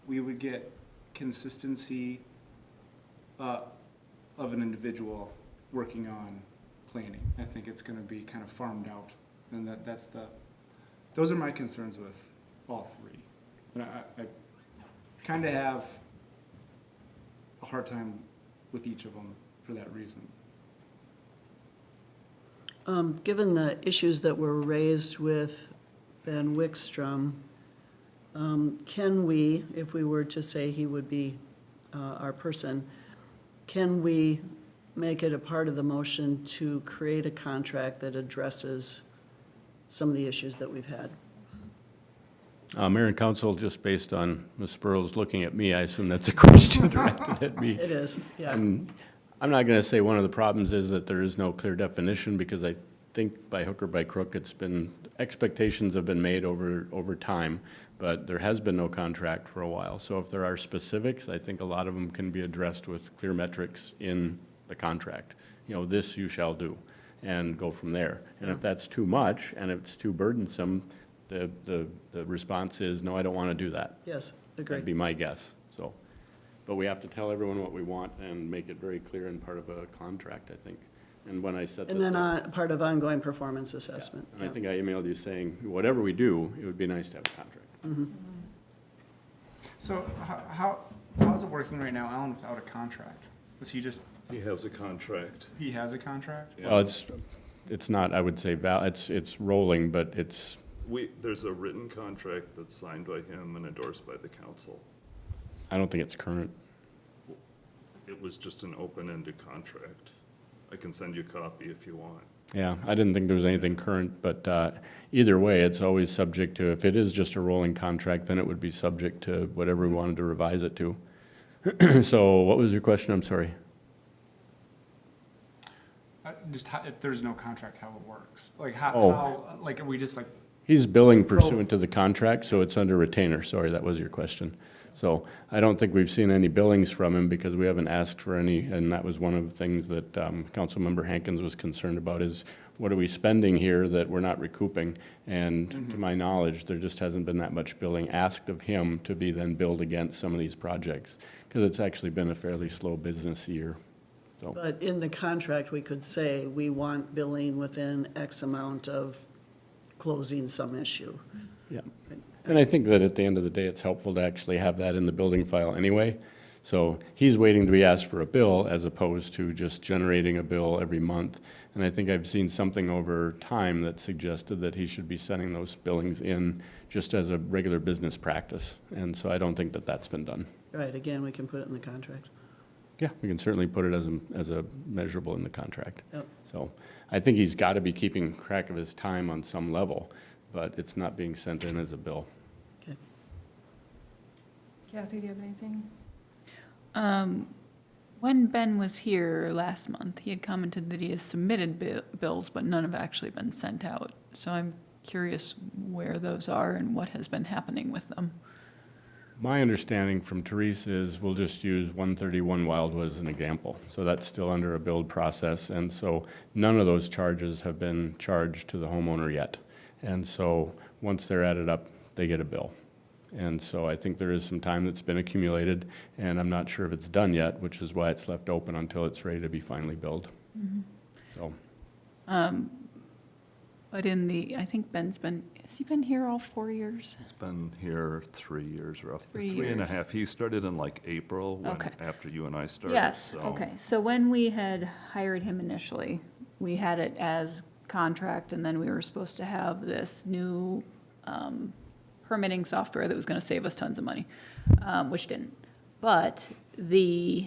we would get consistency of an individual working on planning. I think it's going to be kind of farmed out, and those are my concerns with all three. And I kind of have a hard time with each of them for that reason. Given the issues that were raised with Ben Wikstrom, can we, if we were to say he would be our person, can we make it a part of the motion to create a contract that addresses some of the issues that we've had. Mayor and council, just based on Ms. Spurl's looking at me, I assume that's a question directed at me. It is, yeah. And I'm not going to say one of the problems is that there is no clear definition, because I think by hook or by crook, expectations have been made over time, but there has been no contract for a while. So if there are specifics, I think a lot of them can be addressed with clear metrics in the contract. You know, this you shall do, and go from there. And if that's too much, and if it's too burdensome, the response is, no, I don't want to do that. Yes, agree. That'd be my guess, so. But we have to tell everyone what we want and make it very clear and part of a contract, I think. And when I set this And up. then part of ongoing performance assessment. And I think I emailed you saying, whatever we do, it would be nice to have a contract. Mm-hmm. So how's it working right now, Alan, without a contract? Was he just, He has a contract. he has a contract? Well, it's not, I would say, it's rolling, but it's, There's a written contract that's signed by him and endorsed by the council. I don't think it's current. It was just an open-ended contract. I can send you a copy if you want. Yeah, I didn't think there was anything current, but either way, it's always subject to, if it is just a rolling contract, then it would be subject to whatever we wanted to revise it to. So what was your question? I'm sorry. Just how, if there's no contract, how it works? Like Oh. how like, are we just like, He's billing pursuant to the contract, so it's under retainer. Sorry, that was your question. So I don't think we've seen any billings from him because we haven't asked for any, and that was one of the things that Councilmember Hankins was concerned about is what are we spending here that we're not recouping? And to my knowledge, there just hasn't been that much billing asked of him to be then billed against some of these projects because it's actually been a fairly slow business year. So. But in the contract, we could say, we want billing within X amount of closing some issue. Yeah. And I think that at the end of the day, it's helpful to actually have that in the building file anyway. So he's waiting to be asked for a bill as opposed to just generating a bill every month. And I think I've seen something over time that suggested that he should be sending those billings in just as a regular business practice. And so I don't think that that's been done. Right, again, we can put it in the contract. Yeah, we can certainly put it as a measurable in the contract. Yep. So I think he's got to be keeping track of his time on some level, but it's not being sent in as a bill. Okay. Kathy, do you have anything? When Ben was here last month, he had commented that he has submitted bills, but none have actually been sent out. So I'm curious where those are and what has been happening with them. My understanding from Therese is we'll just use 131 Wildwood as an example. So that's still under a build process, and so none of those charges have been charged to the homeowner yet. And so once they're added up, they get a bill. And so I think there is some time that's been accumulated, and I'm not sure if it's done yet, which is why it's left open until it's ready to be finally billed. So. But I think Ben's has he been here all 4 years? He's been here 3 years roughly, 3 3 and a years. half. He started in like April Okay. after you and I started. Yes, so- okay. So when we had hired him initially, we had it as contract, and then we were supposed to have this new permitting software that was going to save us tons of money, which didn't. But the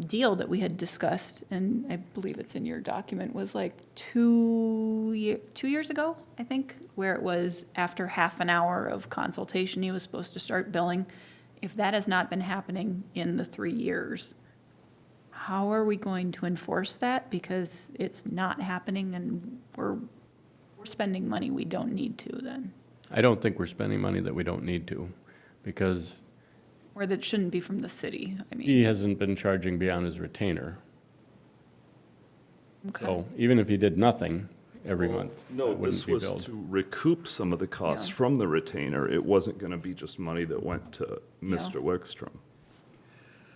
deal that we had discussed, and I believe it's in your document, was like 2 years ago, I think, where it was after half an hour of consultation, he was supposed to start billing. If that has not been happening in the 3 years, how are we going to enforce that? Because it's not happening and we're spending money we don't need to then. I don't think we're spending money that we don't need to, because Or that shouldn't be from the city, I mean. he hasn't been charging beyond his retainer. Okay. So even if he did nothing every Well, month, No, that wouldn't this be was billed. to recoup some of the costs Yeah. from the retainer. It wasn't going to be just money that went to Yeah. Mr. Wikstrom.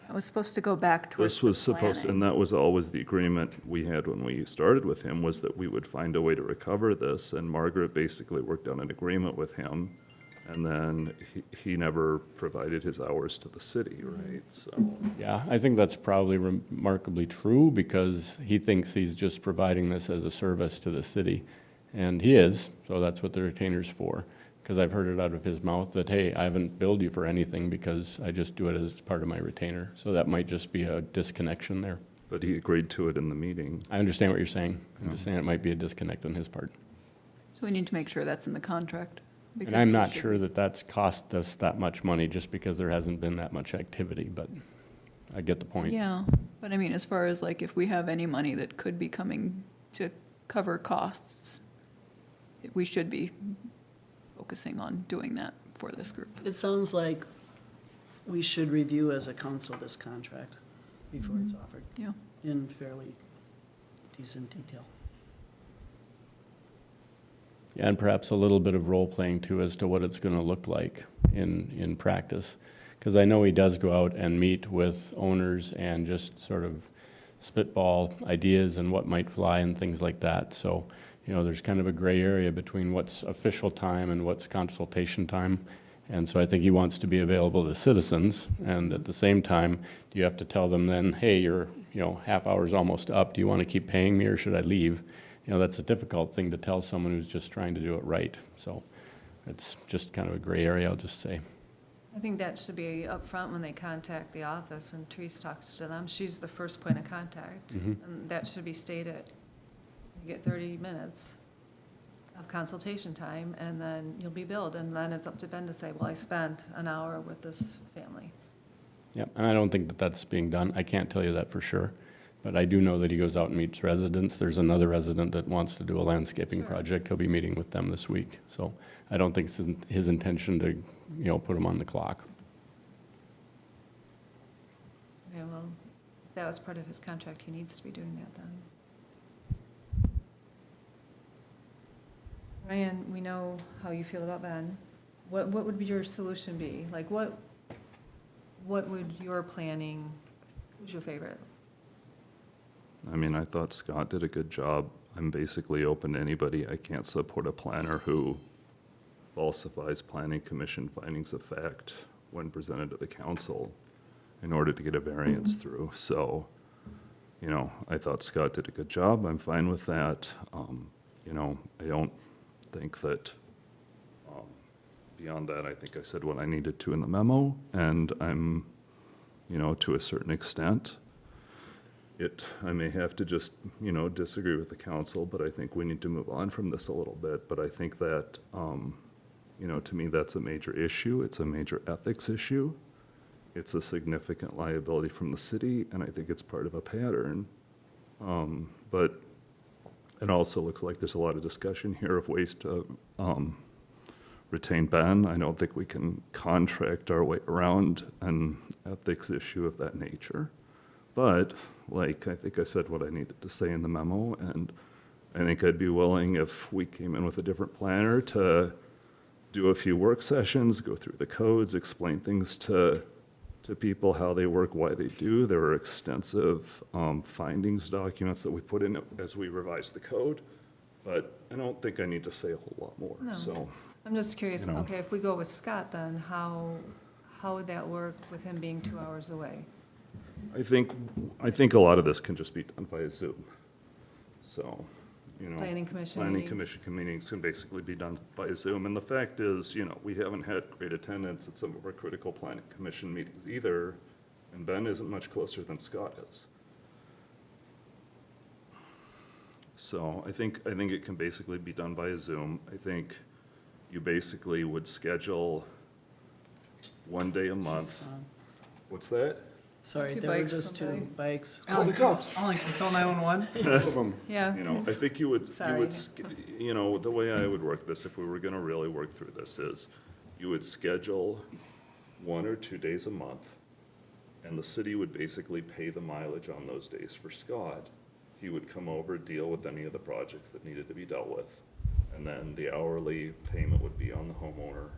It was supposed to go back towards This was supposed, planning. and that was always the agreement we had when we started with him, was that we would find a way to recover this, and Margaret basically worked on an agreement with him, and then he never provided his hours to the city, right? So, Yeah, I think that's probably remarkably true, because he thinks he's just providing this as a service to the city. And he is, so that's what the retainer's for. Because I've heard it out of his mouth that, hey, I haven't billed you for anything because I just do it as part of my retainer. So that might just be a disconnection there. But he agreed to it in the meeting. I understand what you're saying. I'm just saying it might be a disconnect on his part. So we need to make sure that's in the contract. And because I'm it not should sure be. that that's cost us that much money just because there hasn't been that much activity, but I get the point. Yeah, but I mean, as far as like if we have any money that could be coming to cover costs, we should be focusing on doing that for this group. It sounds like we should review as a council this contract before it's offered Yeah. in fairly decent detail. Yeah, and perhaps a little bit of role-playing too as to what it's going to look like in practice. Because I know he does go out and meet with owners and just sort of spitball ideas and what might fly and things like that. So, you know, there's kind of a gray area between what's official time and what's consultation time. And so I think he wants to be available to citizens. And at the same time, do you have to tell them then, hey, your half hour's almost up. Do you want to keep paying me or should I leave? You know, that's a difficult thing to tell someone who's just trying to do it right. So it's just kind of a gray area, I'll just say. I think that should be upfront when they contact the office and Therese talks to them. She's the first point of contact. And that should be stated. You get 30 minutes of consultation time and then you'll be billed. And then it's up to Ben to say, well, I spent an hour with this family. Yep, and I don't think that that's being done. I can't tell you that for sure. But I do know that he goes out and meets residents. There's another resident that wants to do a landscaping project. He'll be meeting with them this week. So I don't think it's his intention to, put him on the clock. Yeah, well, if that was part of his contract, he needs to be doing that then. Ryan, we know how you feel about Ben. What would your solution be? Like, what would your planning, who's your favorite? I mean, I thought Scott did a good job. I'm basically open to anybody. I can't support a planner who falsifies planning commission findings of fact when presented to the council in order to get a variance through. So, I thought Scott did a good job. I'm fine with that. I don't think that, beyond that, I think I said what I needed to in the memo, and I'm, to a certain extent, I may have to just, disagree with the council, but I think we need to move on from this a little bit. But I think that, to me, that's a major issue. It's a major ethics issue. It's a significant liability from the city, and I think it's part of a pattern. But it also looks like there's a lot of discussion here of ways to retain Ben. I don't think we can contract our way around an ethics issue of that nature. But, I think I said what I needed to say in the memo, and I think I'd be willing, if we came in with a different planner, to do a few work sessions, go through the codes, explain things to people, how they work, why they do. There were extensive findings documents that we put in as we revised the code, but I don't think I need to say a whole lot more, No. so. I'm just curious, okay, if we go with Scott, then how would that work with him being 2 hours away? I think a lot of this can just be done via Zoom. So, Planning commission Planning meetings. commission meetings can basically be done by Zoom. And the fact is, we haven't had great attendance at some of our critical planning commission meetings either. And Ben isn't much closer than Scott is. So I think it can basically be done by Zoom. I think you basically would schedule one day a month. What's that? Sorry, Two there were bikes just went two bikes. Call the cops. I'll call 911. Yeah. I think you would, Sorry. the way I would work this, if we were gonna really work through this, is you would schedule 1 or 2 days a month, and the city would basically pay the mileage on those days for Scott. He would come over, deal with any of the projects that needed to be dealt with, and then the hourly payment would be on the homeowner.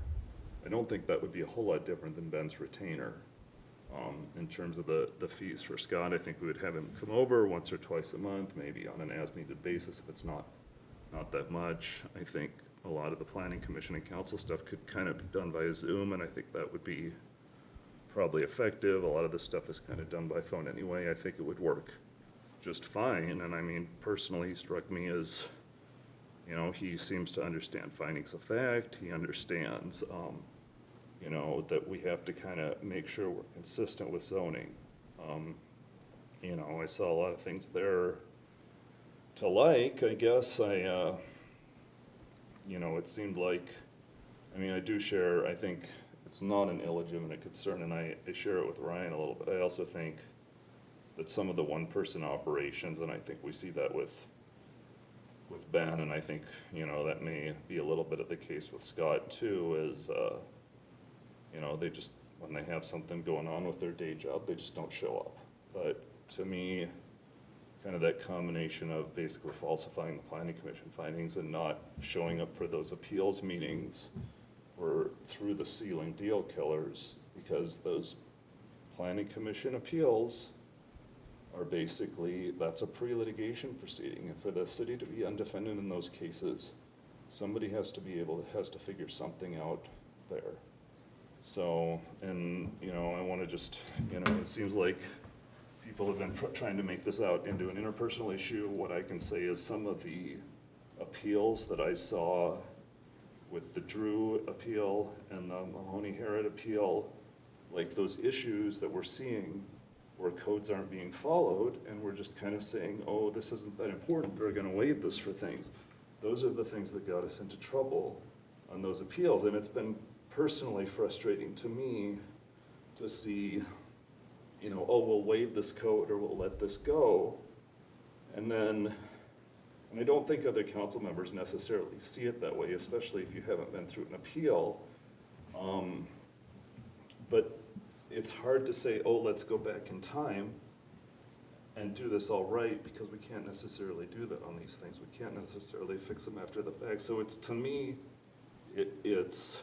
I don't think that would be a whole lot different than Ben's retainer. In terms of the fees for Scott, I think we would have him come over once or twice a month, maybe on an as-needed basis if it's not that much. I think a lot of the planning commission and council stuff could kind of be done via Zoom, and I think that would be probably effective. A lot of this stuff is kind of done by phone anyway. I think it would work just fine. And I mean, personally, he struck me as, he seems to understand findings of fact. He understands, that we have to kind of make sure we're consistent with zoning. you know, I saw a lot of things there to like. I guess you know, it seemed like, I mean, I do share, I think it's not an illegitimate concern, and I share it with Ryan a little bit. I also think that some of the one-person operations, and I think we see that with Ben, and I think, you know, that may be a little bit of the case with Scott too, is, you know, they just, when they have something going on with their day job, they just don't show up. But to me, kind of that combination of basically falsifying the planning commission findings and not showing up for those appeals meetings were through the ceiling deal killers, because those planning commission appeals are basically, that's a pre-litigation proceeding. And for the city to be undefended in those cases, somebody has to be able, has to figure something out there. So, and, you know, I want to just, you know, it seems like people have been trying to make this out into an interpersonal issue. What I can say is some of the appeals that I saw with the Drew appeal and the Mahoney-Herod appeal, like those issues that we're seeing where codes aren't being followed, and we're just kind of saying, oh, this isn't that important, we're gonna waive this for things. Those are the things that got us into trouble on those appeals, and it's been personally frustrating to me to see, you know, oh, we'll waive this code or we'll let this go. And then, and I don't think other council members necessarily see it that way, especially if you haven't been through an appeal. But it's hard to say, oh, let's go back in time and do this all right, because we can't necessarily do that on these things. We can't necessarily fix them after the fact. So it's, to me, it's,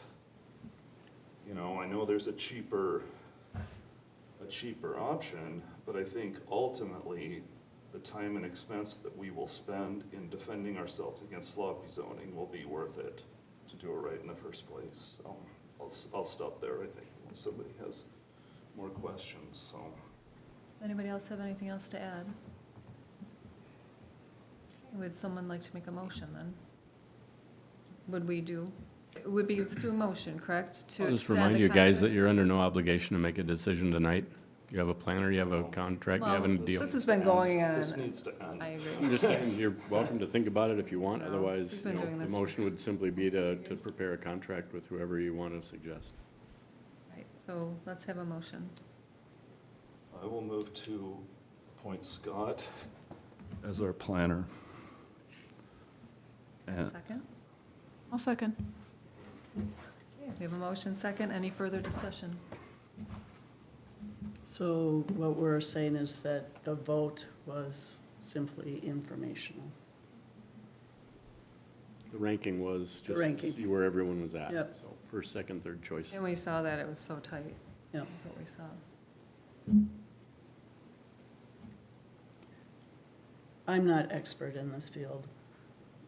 you know, I know there's a cheaper option, but I think ultimately the time and expense that we will spend in defending ourselves against sloppy zoning will be worth it to do it right in the first place. So I'll stop there, I think, unless somebody has more questions, so. Does anybody else have anything else to add? Would someone like to make a motion then? Would we do, it would be through motion, correct? To I'll just extend remind the you guys that contract? you're under no obligation to make a decision tonight. You have a planner, you have a contract, you have a Well, deal. this has been going on. This needs to end. I agree. I'm just saying, you're welcome to think about it if you want, No, otherwise, we've you been know, doing the this motion would simply be to prepare a contract with whoever you want to suggest. Right, so let's have a motion. I will move to appoint Scott as our planner. And Second? I'll second. Okay, we have a motion second. Any further discussion? So what we're saying is that the vote was simply informational. The ranking was The just ranking. to see where everyone was at. Yep. So first, second, third choice. And we saw that it was so tight. Yep. That's what we saw. I'm not expert in this field,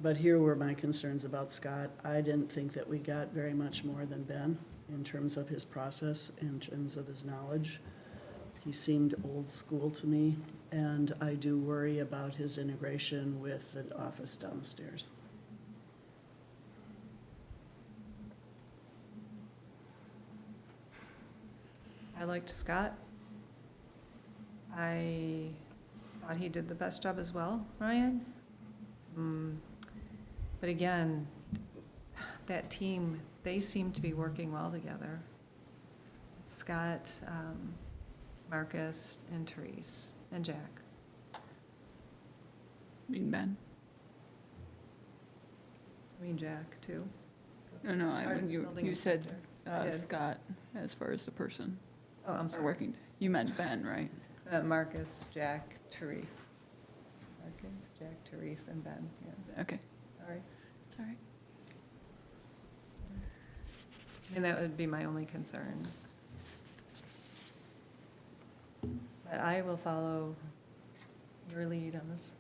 but here were my concerns about Scott. I didn't think that we got very much more than Ben in terms of his process, in terms of his knowledge. He seemed old school to me, and I do worry about his integration with the office downstairs. I liked Scott. I thought he did the best job as well, Ryan. But again, that team, they seem to be working well together. Scott, Marcus, and Therese, and Jack. I mean, Ben. I mean, Jack, too. No, Our when you building said inspector. I did. Scott, as far as the person. Oh, I'm Or sorry. working, you meant Ben, right? Marcus, Jack, Therese. Marcus, Jack, Therese, and Ben, yeah, Okay, sorry. it's all right. And that would be my only concern. But I will follow your lead on this.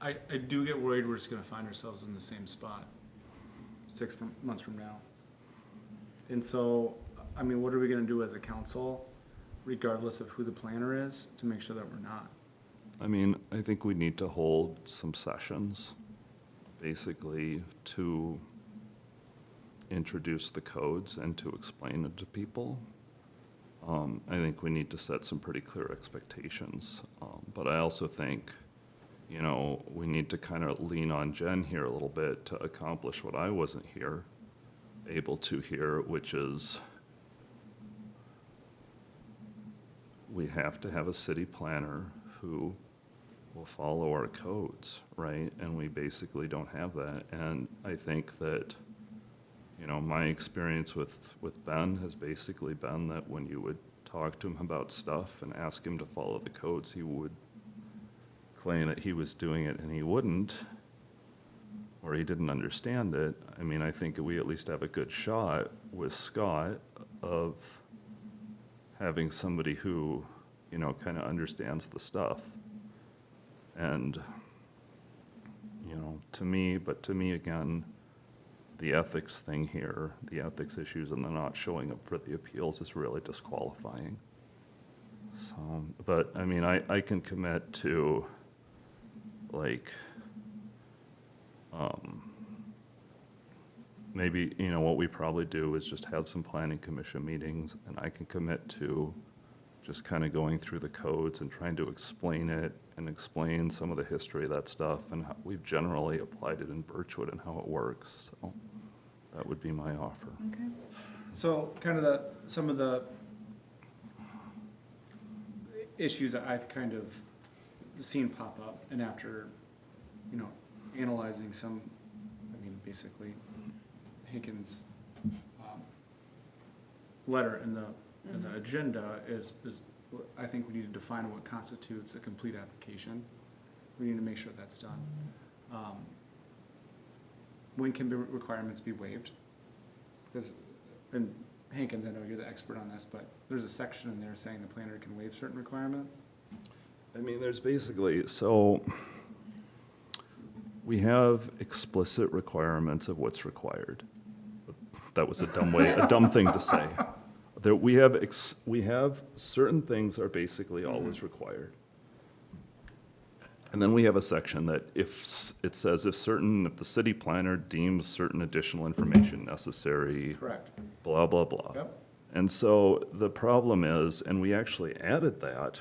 I do get worried we're just gonna find ourselves in the same spot 6 months from now. And so, I mean, what are we gonna do as a council, regardless of who the planner is, to make sure that we're not? I mean, I think we need to hold some sessions, basically, to introduce the codes and to explain it to people. I think we need to set some pretty clear expectations. But I also think, you know, we need to kind of lean on Jen here a little bit to accomplish what I wasn't able to hear, which is we have to have a city planner who will follow our codes, right? And we basically don't have that. And I think that, you know, my experience with Ben has basically been that when you would talk to him about stuff and ask him to follow the codes, he would claim that he was doing it and he wouldn't, or he didn't understand it. I mean, I think we at least have a good shot with Scott of having somebody who, you know, kind of understands the stuff. And, you know, to me again, the ethics thing here, the ethics issues and the not showing up for the appeals is really disqualifying. So, but I mean, I can commit to, like, maybe, you know, what we probably do is just have some planning commission meetings, and I can commit to just kind of going through the codes and trying to explain it and explain some of the history of that stuff and how we've generally applied it in Birchwood and how it works. So that would be my offer. Okay. So kind of some of the issues that I've kind of seen pop up, and after, you know, analyzing some, I mean, basically Hankins' letter in the agenda is I think we need to define what constitutes a complete application. We need to make sure that's done. When can requirements be waived? Because, and Hankins, I know you're the expert on this, but there's a section in there saying the planner can waive certain requirements. I mean, there's basically, so we have explicit requirements of what's required. That was a dumb thing to say. There, we have certain things are basically always required. And then we have a section that if the city planner deems certain additional information necessary. Correct. Blah, blah, blah. Yep. And so the problem is, and we actually added that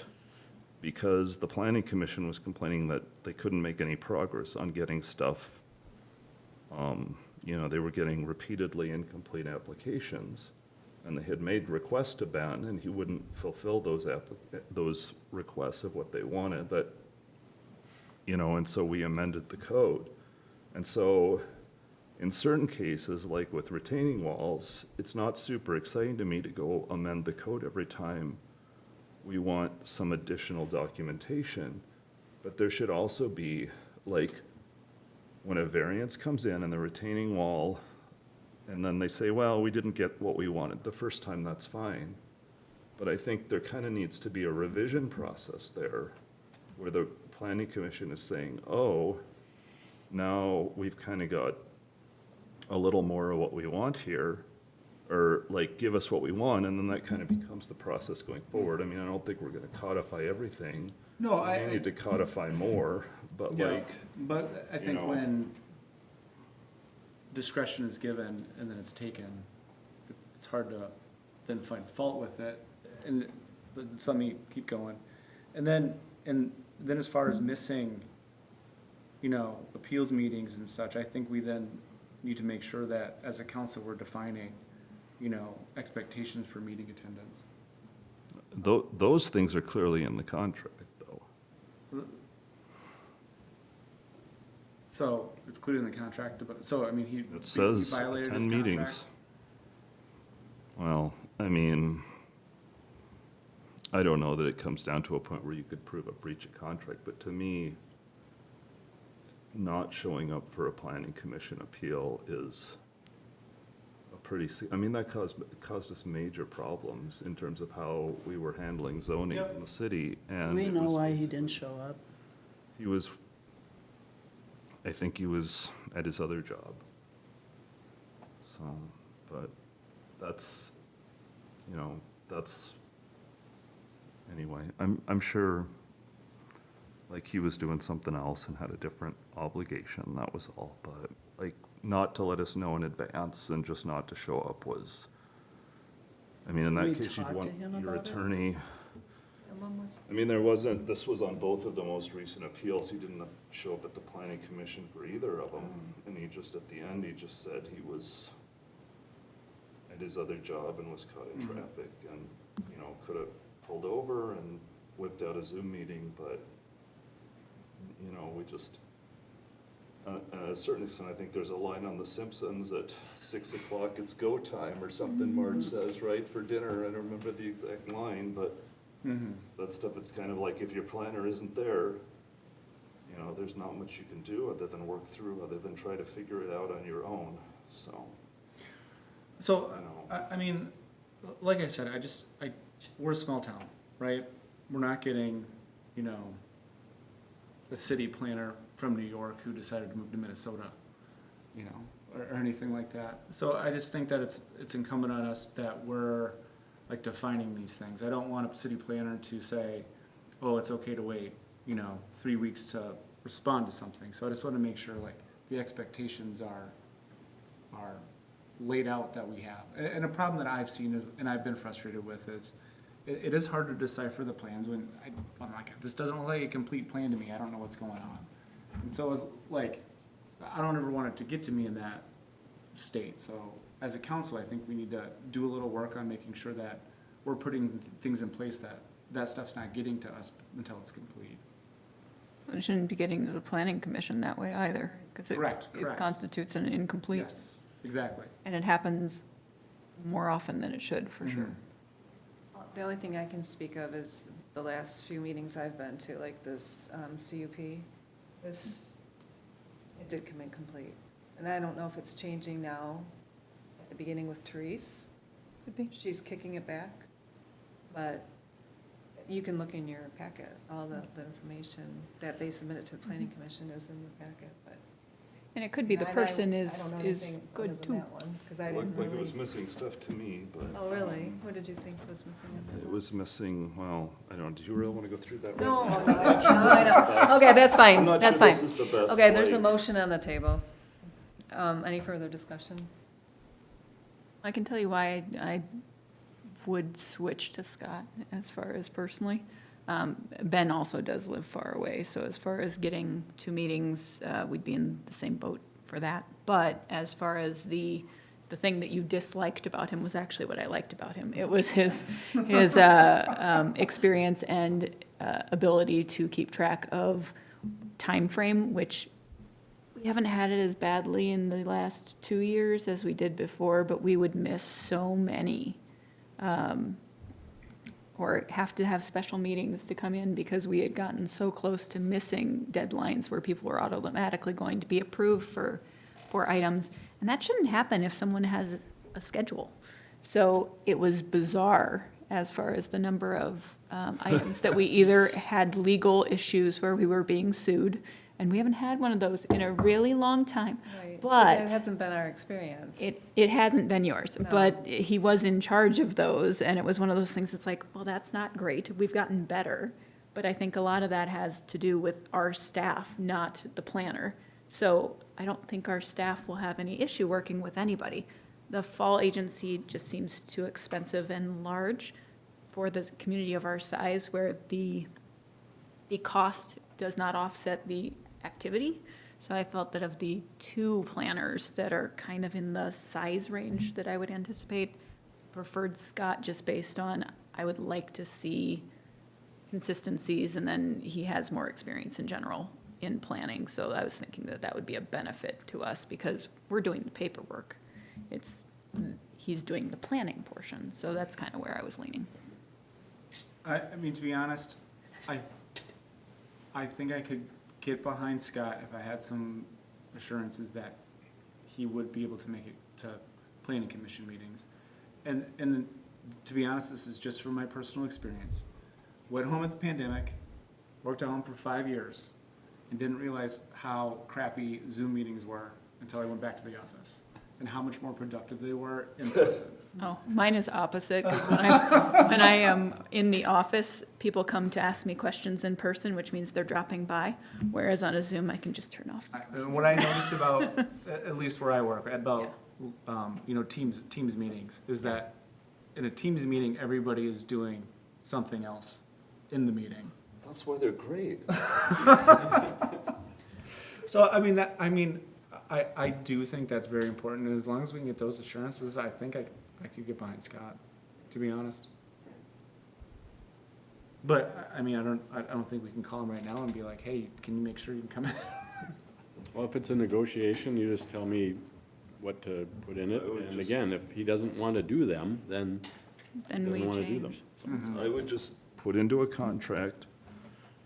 because the planning commission was complaining that they couldn't make any progress on getting stuff. You know, they were getting repeatedly incomplete applications, and they had made requests to Ben, and he wouldn't fulfill those requests of what they wanted, but, you know, and so we amended the code. And so in certain cases, like with retaining walls, it's not super exciting to me to go amend the code every time we want some additional documentation. But there should also be, like, when a variance comes in and the retaining wall, and then they say, well, we didn't get what we wanted the first time, that's fine. But I think there kind of needs to be a revision process there where the planning commission is saying, oh, now we've kind of got a little more of what we want here, or like, give us what we want, and then that kind of becomes the process going forward. I mean, I don't think we're gonna codify everything. No, We need to codify more, but yeah, like, but I you think know. when discretion is given and then it's taken, it's hard to then find fault with it. And so let me keep going. And then as far as missing, you know, appeals meetings and such, I think we then need to make sure that as a council, we're defining, you know, expectations for meeting attendance. those things are clearly in the contract, though. So it's clear in the contract, but, so, I mean, he It basically says violated his 10 contract. meetings. Well, I mean, I don't know that it comes down to a point where you could prove a breach of contract, but to me, not showing up for a planning commission appeal is a pretty, I mean, that caused us major problems in terms of how we were handling zoning in the city, and Do we it know was why he basically- didn't show up? I think he was at his other job. So, but that's, you know, anyway, I'm sure, like, he was doing something else and had a different obligation, that was all, but, like, not to let us know in advance and just not to show up was, I mean, in We that case, you'd talked to want him your about it? attorney. And when was- I mean, there wasn't, this was on both of the most recent appeals. He didn't show up at the planning commission for either of them. And he just, at the end, he just said he was at his other job and was caught in traffic and, you know, could have pulled over and whipped out a Zoom meeting, but, you know, we just, at a certain extent, I think there's a line on The Simpsons at 6 o'clock, it's go time or something, Marge says, right, for dinner. I don't remember the exact line, but that stuff, it's kind of like if your planner isn't there, you know, there's not much you can do other than work through, other than try to figure it out on your own, so. So, You know. I mean, like I said, we're a small town, right? We're not getting, you know, a city planner from New York who decided to move to Minnesota, you know, or anything like that. So I just think that it's incumbent on us that we're like defining these things. I don't want a city planner to say, oh, it's okay to wait, you know, 3 weeks to respond to something. So I just want to make sure like the expectations are laid out that we have. And a problem that I've seen is, and I've been frustrated with, is it is hard to decipher the plans when I'm like, this doesn't look like a complete plan to me. I don't know what's going on. And so it's like, I don't ever want it to get to me in that state. So as a council, I think we need to do a little work on making sure that we're putting things in place that stuff's not getting to us until it's complete. It shouldn't be getting to the planning commission that way either, because it Correct. constitutes an incomplete. Yes, exactly. And it happens more often than it should, for sure. The only thing I can speak of is the last few meetings I've been to, like this CUP, it did come in complete. And I don't know if it's changing now at the beginning with Therese. Could be. She's kicking it back. But you can look in your packet, all the information that they submitted to the planning commission is in the packet, but. And it could be the And person I is don't know anything other good than too. that one, 'cause I Looked didn't like it really. was missing stuff to me, but. Oh, really? What did you think was missing in that It one? was missing, well, I don't, do you really want to go through that? No, right no, now? I'm not sure no, this I is the know. best. Okay, that's I'm fine, not that's sure fine. this is the best Okay, there's a way. motion on the table. Any further discussion? I can tell you why I would switch to Scott as far as personally. Ben also does live far away, so as far as getting to meetings, we'd be in the same boat for that. But as far as the thing that you disliked about him was actually what I liked about him. It was his experience and ability to keep track of time frame, which we haven't had it as badly in the last 2 years as we did before, but we would miss so many. Or have to have special meetings to come in because we had gotten so close to missing deadlines where people were automatically going to be approved for items. And that shouldn't happen if someone has a schedule. So it was bizarre as far as the number of items that we either had legal issues where we were being sued, and we haven't had one of those in a really long time. Right. But It hasn't been our experience. it hasn't been yours, No. but he was in charge of those, and it was one of those things that's like, well, that's not great. We've gotten better. But I think a lot of that has to do with our staff, not the planner. So I don't think our staff will have any issue working with anybody. The fall agency just seems too expensive and large for the community of our size, where the cost does not offset the activity. So I felt that of the two planners that are kind of in the size range that I would anticipate, preferred Scott just based on, I would like to see consistencies, and then he has more experience in general in planning. So I was thinking that that would be a benefit to us because we're doing the paperwork. He's doing the planning portion. So that's kind of where I was leaning. I mean, to be honest, I think I could get behind Scott if I had some assurances that he would be able to make it to planning commission meetings. And to be honest, this is just from my personal experience. Went home at the pandemic, worked at home for 5 years, and didn't realize how crappy Zoom meetings were until I went back to the office. and how much more productive they were in person. Oh, mine is opposite, 'cause when I am in the office, people come to ask me questions in person, which means they're dropping by, whereas on a Zoom, I can just turn off. What I noticed about, at least where I work, about, Teams meetings, is that in a Teams meeting, everybody is doing something else in the meeting. That's why they're great. So, I do think that's very important, and as long as we can get those assurances, I think I could get behind Scott, to be honest. But, I don't think we can call him right now and be like, hey, can you make sure you can come in? Well, if it's a negotiation, you just tell me what to put in it. And again, if he doesn't want to do them, then he Then we doesn't want to do them. change. I would just put into a contract,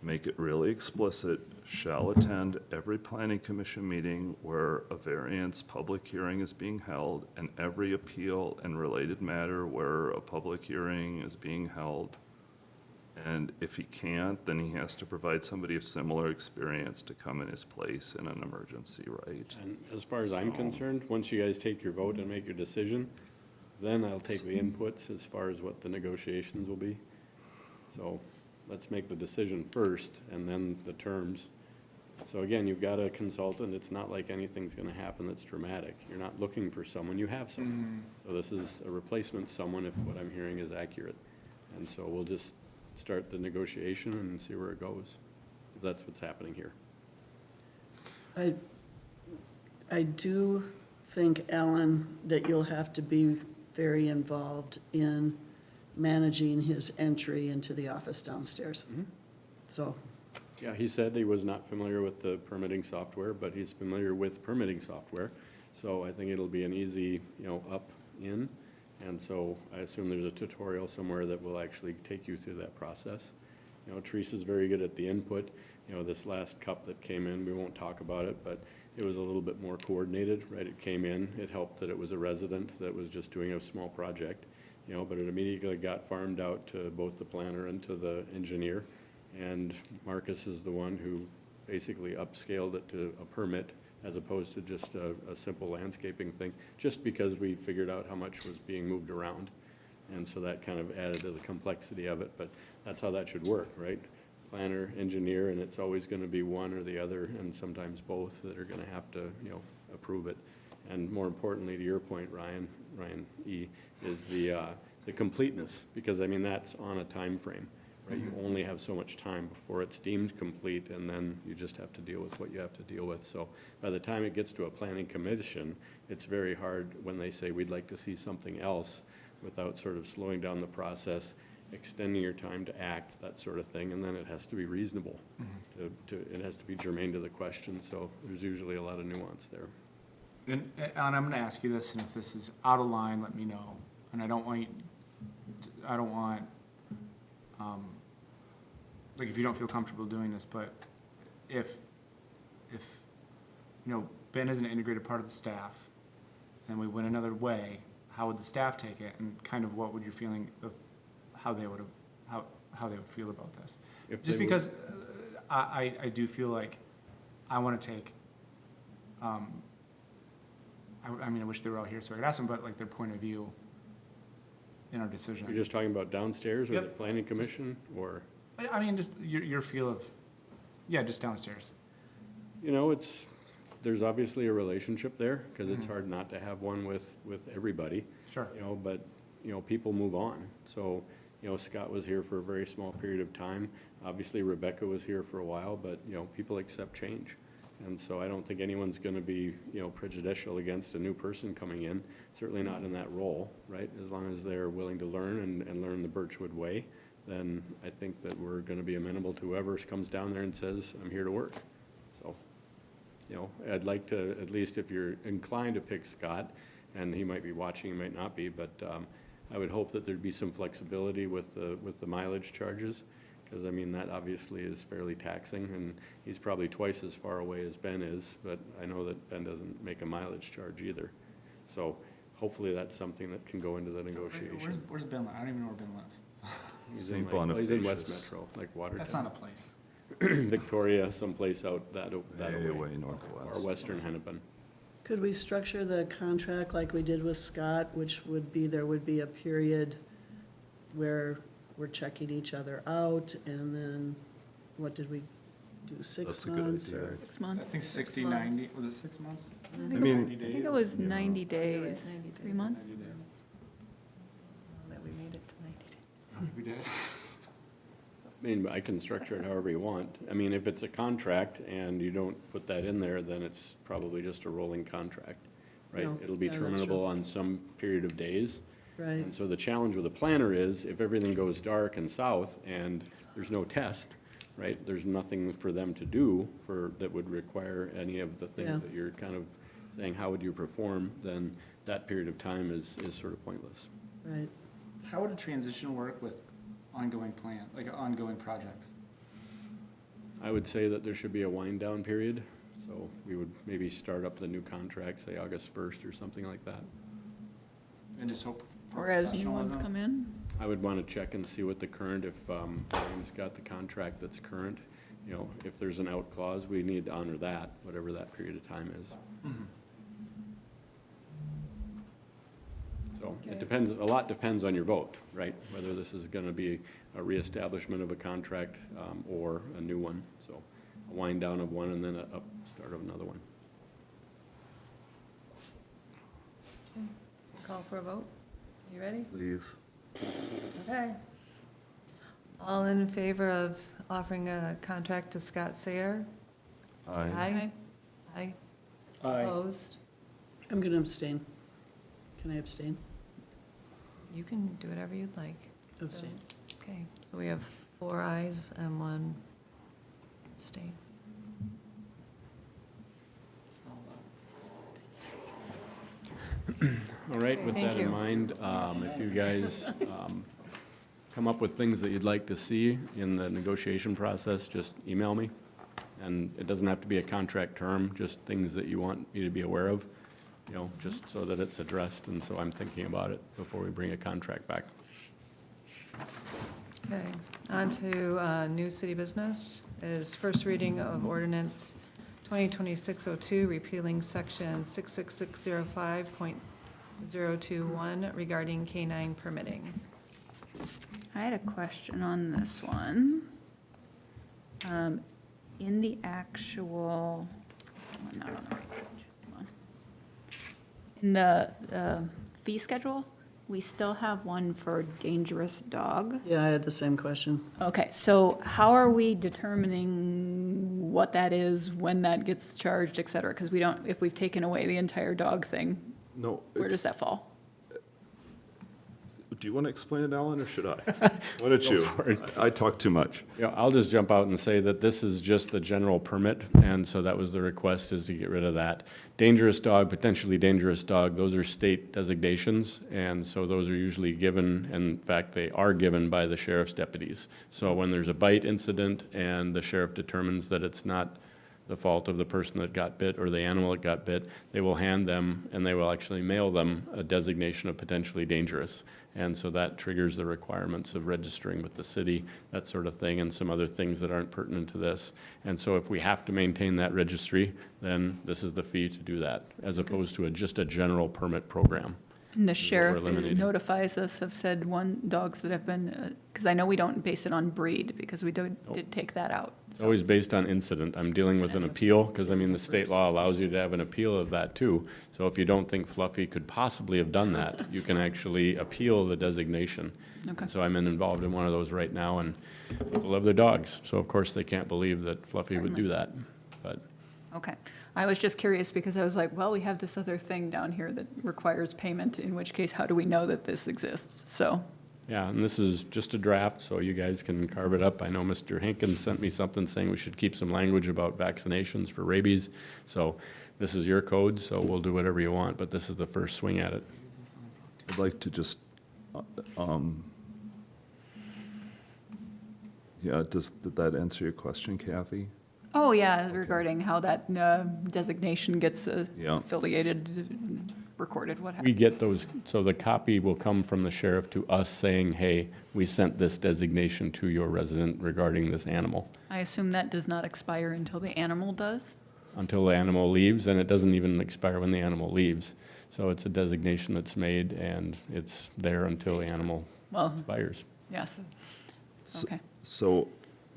make it really explicit, shall attend every planning commission meeting where a variance public hearing is being held, and every appeal and related matter where a public hearing is being held. And if he can't, then he has to provide somebody of similar experience to come in his place in an emergency, right? And as far as I'm concerned, once you guys take your vote and make your decision, then I'll take the inputs as far as what the negotiations will be. So let's make the decision first and then the terms. So again, you've got a consultant. It's not like anything's gonna happen that's dramatic. You're not looking for someone, you have someone. So this is a replacement someone if what I'm hearing is accurate. And so we'll just start the negotiation and see where it goes. That's what's happening here. I do think, Alan, that you'll have to be very involved in managing his entry into the office downstairs. So, Yeah, he said he was not familiar with the permitting software, but he's familiar with permitting software. So I think it'll be an easy, up, in. And so I assume there's a tutorial somewhere that will actually take you through that process. Teresa's very good at the input. This last cup that came in, we won't talk about it, but it was a little bit more coordinated, right? It came in, it helped that it was a resident that was just doing a small project, but it immediately got farmed out to both the planner and to the engineer. And Marcus is the one who basically upscaled it to a permit as opposed to just a simple landscaping thing, just because we figured out how much was being moved around. And so that kind of added to the complexity of it, but that's how that should work, right? Planner, engineer, and it's always gonna be one or the other, and sometimes both, that are gonna have to, approve it. And more importantly, to your point, Ryan E., is the completeness, because that's on a time frame. Right, you only have so much time before it's deemed complete, and then you just have to deal with what you have to deal with. So by the time it gets to a planning commission, it's very hard when they say, we'd like to see something else, without sort of slowing down the process, extending your time to act, that sort of thing, and then it has to be reasonable. It has to be germane to the question, so there's usually a lot of nuance there. And I'm gonna ask you this, and if this is out of line, let me know. And I don't want, if you don't feel comfortable doing this, but if Ben is an integrated part of the staff, and we went another way, how would the staff take it, and kind of what would your feeling of how they would feel about this? Just because I do feel like I want to take, I wish they were all here so I could ask them, but like their point of view in our decision. You're just talking about downstairs or Yep. the planning commission, or? Just your feel of, just downstairs. There's obviously a relationship there, because it's hard not to have one with everybody. Sure. But, people move on. So, Scott was here for a very small period of time. Obviously, Rebecca was here for a while, but, people accept change. And so I don't think anyone's gonna be, prejudicial against a new person coming in, certainly not in that role, right? As long as they're willing to learn and learn the Birchwood way, then I think that we're gonna be amenable to whoever comes down there and says, I'm here to work. So, I'd like to, at least if you're inclined to pick Scott, and he might be watching, he might not be, but I would hope that there'd be some flexibility with the mileage charges, because that obviously is fairly taxing, and he's probably twice as far away as Ben is, but I know that Ben doesn't make a mileage charge either. So hopefully that's something that can go into the negotiation. Where's Ben live? I don't even know where Ben lives. He's St. he's in West Bonifacius. Metro, like Watertown. That's not a place. Victoria, someplace out that Way way, northwest. or western Hennepin. Could we structure the contract like we did with Scott, which would be, there would be a period where we're checking each other out, and then, what did we do, 6 That's a good months? idea. Or 6 I months. think 60, 90, was it 6 months? I mean- think it was 90 days, 3 months. That we made it to 90 days. We did. I mean, I can structure it however you want. I mean, if it's a contract and you don't put that in there, then it's probably just a rolling contract, right? No, It'll be yeah, that's true. terminable on some period of days. Right, And so the challenge with a planner is if everything goes dark and south and there's no test, right? There's nothing for them to do that would require any of the Yeah. things that you're kind of saying, how would you perform? Then that period of time is sort of pointless. right. How would a transition work with ongoing ongoing projects? I would say that there should be a wind down period. So we would maybe start up the new contract, say August 1st or something like that. And just hope for Or as new ones professionalism? come in. I would want to check and see what the current, if Ryan's got the contract that's current, you know, if there's an out clause, we need to honor that, whatever that period of time is. So it depends, a lot depends on your vote, right? Whether this is going to be a reestablishment of a contract or a new one. So a wind down of one and then a up start of another one. Okay. Call for a vote. You ready? Please. Okay. All in favor of offering a contract to Scott Sayer? Say Aye. Aye. Opposed? I'm going to abstain. Can I abstain? You can do whatever you'd like. So- Abstain. Okay, so we have 4 ayes and 1 abstain. All right, Okay, with thank that in you. mind, if you guys come up with things that you'd like to see in the negotiation process, just email me. And it doesn't have to be a contract term, just things that you want me to be aware of, you know, just so that it's addressed, and so I'm thinking about it before we bring a contract back. Okay, on to new city business is first reading of ordinance 2026-02, repealing section 66605.021 regarding canine permitting. I had a question on this one. In the actual, I'm not on the right page, hold on. In the fee schedule, we still have one for dangerous dog. Yeah, I had the same question. Okay, so how are we determining what that is, when that gets charged, et cetera? Because we don't, if we've taken away the entire dog thing, No. where does that fall? Do you want to explain it, Alan, or should I? Why don't you? I talk too much. Yeah, I'll just jump out and say that this is just the general permit, and so that was the request, is to get rid of that. Dangerous dog, potentially dangerous dog, those are state designations, and so those are usually given, in fact, they are given by the sheriff's deputies. So when there's a bite incident and the sheriff determines that it's not the fault of the person that got bit or the animal that got bit, they will hand them, and they will actually mail them a designation of potentially dangerous. And so that triggers the requirements of registering with the city, that sort of thing, and some other things that aren't pertinent to this. And so if we have to maintain that registry, then this is the fee to do that, as opposed to just a general permit program. And the is what we're sheriff eliminating. notifies us of said dogs that have been, because I know we don't base it on breed, because we did take that out. It's always based on incident. I'm dealing with an appeal, because I mean, the state law allows you to have an appeal of that too. So if you don't think Fluffy could possibly have done that, you can actually appeal the designation. Okay. So I'm involved in one of those right now, and people love their dogs. So of course, they can't believe that Fluffy would do that. But Okay. I was just curious because I was like, well, we have this other thing down here that requires payment, in which case, how do we know that this exists? So, yeah, and this is just a draft, so you guys can carve it up. I know Mr. Hankins sent me something saying we should keep some language about vaccinations for rabies. So this is your code, so we'll do whatever you want, but this is the first swing at it. I'd like to just, did that answer your question, Kathy? oh yeah, regarding how that designation gets Yeah. affiliated, recorded, what have We you. get those, so the copy will come from the sheriff to us saying, hey, we sent this designation to your resident regarding this animal. I assume that does not expire until the animal does? until the animal leaves, and it doesn't even expire when the animal leaves. So it's a designation that's made, and it's there until the animal Well, expires. yes. So- Okay. So,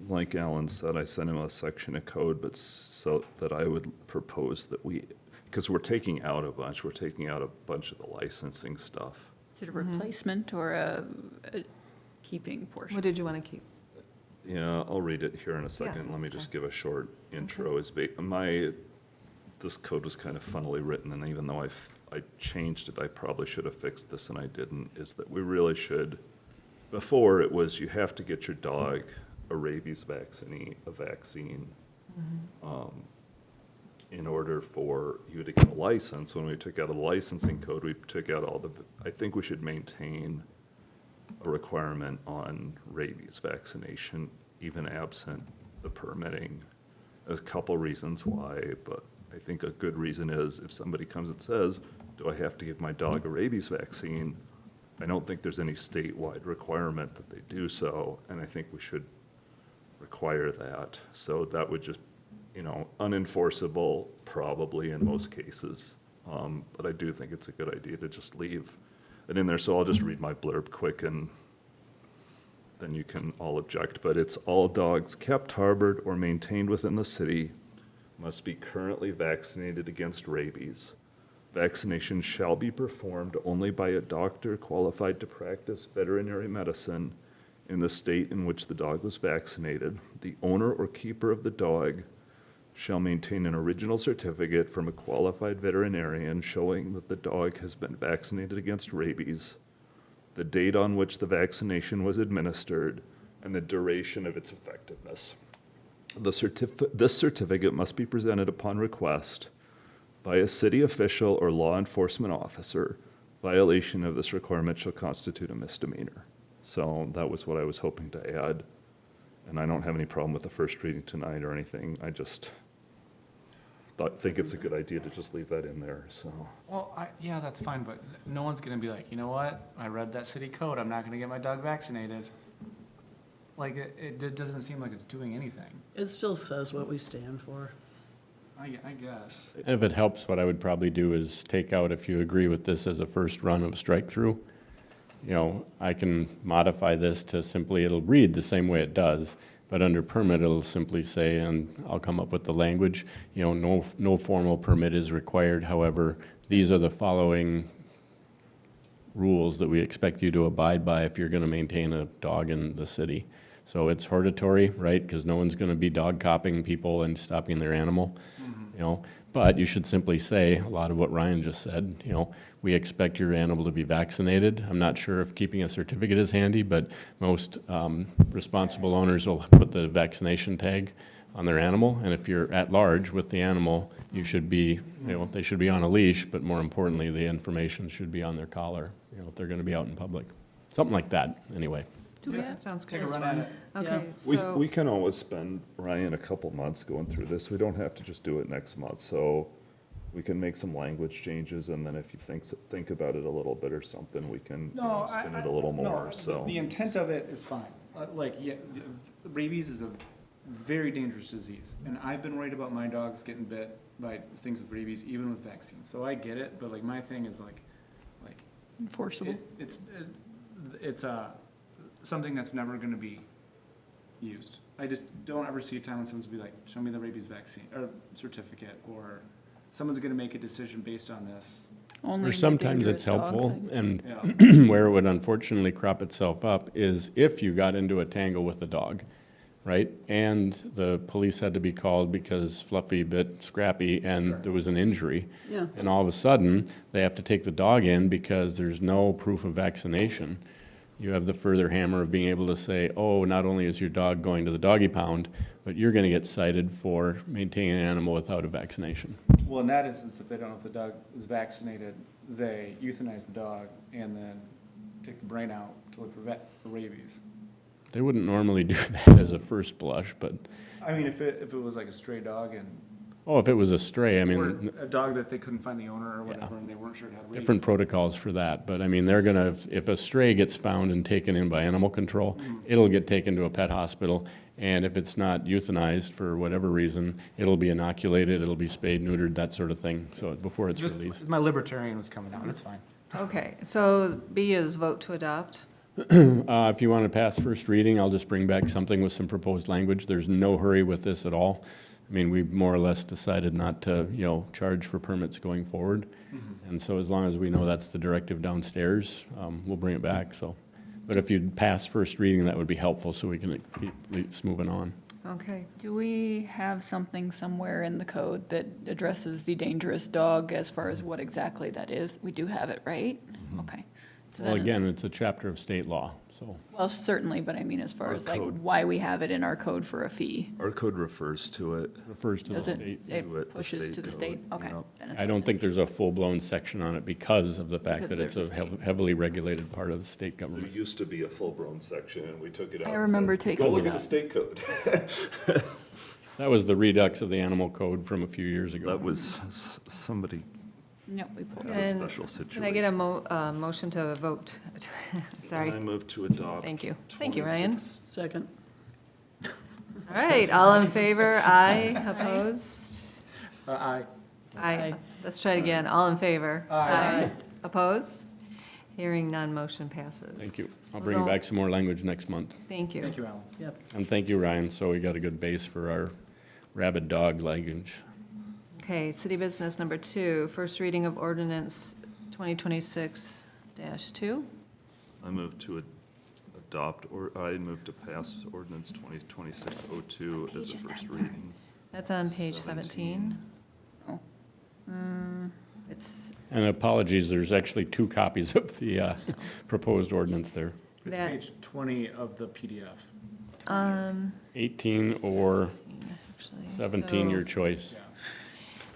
like Alan said, I sent him a section of code, but so that I would propose that because we're taking out a bunch of the licensing stuff. Is it a replacement or a keeping portion? What did you want to keep? Yeah, I'll read it here in a second. Let me just give a short intro. This code was kind of funnily written, and even though I changed it, I probably should have fixed this and I didn't, is that we really should, before it was you have to get your dog a rabies vaccine, in order for you to get a license. When we took out a licensing code, we took out I think we should maintain a requirement on rabies vaccination, even absent the permitting. There's a couple reasons why, but I think a good reason is if somebody comes and says, do I have to give my dog a rabies vaccine? I don't think there's any statewide requirement that they do so, and I think we should require that. So that would just, unenforceable probably in most cases. But I do think it's a good idea to just leave it in there. So I'll just read my blurb quick and then you can all object. But it's all dogs kept, harbored, or maintained within the city must be currently vaccinated against rabies. Vaccination shall be performed only by a doctor qualified to practice veterinary medicine in the state in which the dog was vaccinated. The owner or keeper of the dog shall maintain an original certificate from a qualified veterinarian showing that the dog has been vaccinated against rabies, the date on which the vaccination was administered, and the duration of its effectiveness. This certificate must be presented upon request by a city official or law enforcement officer. Violation of this requirement shall constitute a misdemeanor. So that was what I was hoping to add. And I don't have any problem with the first reading tonight or anything. I just think it's a good idea to just leave that in there, so. Well, yeah, that's fine, but no one's gonna be like, you know what? I read that city code, I'm not gonna get my dog vaccinated. Like, it doesn't seem like it's doing anything. It still says what we stand for. I guess. And if it helps, what I would probably do is take out, if you agree with this as a first run of strike-through, I can modify this to simply, it'll read the same way it does, but under permit, it'll simply say, and I'll come up with the language, no formal permit is required. However, these are the following rules that we expect you to abide by if you're going to maintain a dog in the city. So it's hortatory, right? Because no one's going to be dog copping people and stopping their animal, But you should simply say a lot of what Ryan just said. We expect your animal to be vaccinated. I'm not sure if keeping a certificate is handy, but most responsible owners will put the vaccination tag on their animal. And if you're at large with the animal, you should be, they should be on a leash, but more importantly, the information should be on their collar, if they're going to be out in public. Something like that, anyway. That sounds good. Take a run at it. Okay, We so, can always spend, Ryan, a couple months going through this. We don't have to just do it next month. So we can make some language changes, and then if you think about it a little bit or something, we can spin it a little more, so. The intent of it is fine. Rabies is a very dangerous disease, and I've been worried about my dogs getting bit by things with rabies, even with vaccines. So I get it, but my thing is Enforceable. It's something that's never going to be used. I just don't ever see a time when someone's be like, show me the rabies vaccine or certificate, or someone's going to make a decision based on this. Only Or the sometimes dangerous it's helpful, dogs. and Yeah. where it would unfortunately crop itself up is if you got into a tangle with a dog, right? And the police had to be called because Fluffy bit Scrappy and there was an injury. Yeah. And all of a sudden, they have to take the dog in because there's no proof of vaccination. You have the further hammer of being able to say, oh, not only is your dog going to the doggy pound, but you're going to get cited for maintaining an animal without a vaccination. Well, in that instance, if they don't know if the dog is vaccinated, they euthanize the dog and then take the brain out to look for rabies. They wouldn't normally do that as a first blush, but I mean, if it was like a stray dog and Oh, if it was a stray, I Or mean, a dog that they couldn't find the owner or whatever, and they weren't sure it had rabies. different protocols for that, but I mean, they're gonna, if a stray gets found and taken in by animal control, it'll get taken to a pet hospital, and if it's not euthanized for whatever reason, it'll be inoculated, it'll be spayed, neutered, that sort of thing, so before it's Just, released. my libertarian was coming out, it's fine. Okay, so B is vote to adopt. If you want to pass first reading, I'll just bring back something with some proposed language. There's no hurry with this at all. I mean, we've more or less decided not to, charge for permits going forward. And so as long as we know that's the directive downstairs, we'll bring it back, so. But if you'd pass first reading, that would be helpful, so we can keep this moving on. Okay, Do we have something somewhere in the code that addresses the dangerous dog as far as what exactly that is? We do have it, right? Okay. So Well, then it's- again, it's a chapter of state law, so. Well, certainly, but I mean, as far Our as like code. why we have it in our code for a fee. Our code refers to it. Refers to the Does it, state. To it, it the pushes state to the code, state? Okay. yep. then it's I don't think there's a full-blown section on it because of the fact Because that it's there's a a state. heavily regulated part of the state There government. used to be a full-blown section, and we took it out. I and remember said, taking Go look it at the out." state code. That was the redux of the animal code from a few years ago. That was, somebody Yep, we pulled it. had a And special can I get situation. a motion to vote? Sorry, I move to adopt. thank you. Thank you, Ryan. 26 Second. All right, all in favor, aye, opposed? Aye. Aye. Let's try it again, all in favor? Aye. Opposed? Hearing none, motion passes. Thank you. I'll We'll bring go- back some more language next month. Thank you. Thank you, Alan. Yep. And thank you, Ryan, so we got a good base for our rabid dog language. Okay, city business number 2, first reading of ordinance 2026-2. I move to adopt, or I move to pass ordinance 2026-02 as a first reading. That's on page 17. 17. It's, And apologies, there's actually 2 copies of the proposed ordinance there. It's That- page 20 of the PDF. 18 or actually, 17, so your choice. Yeah,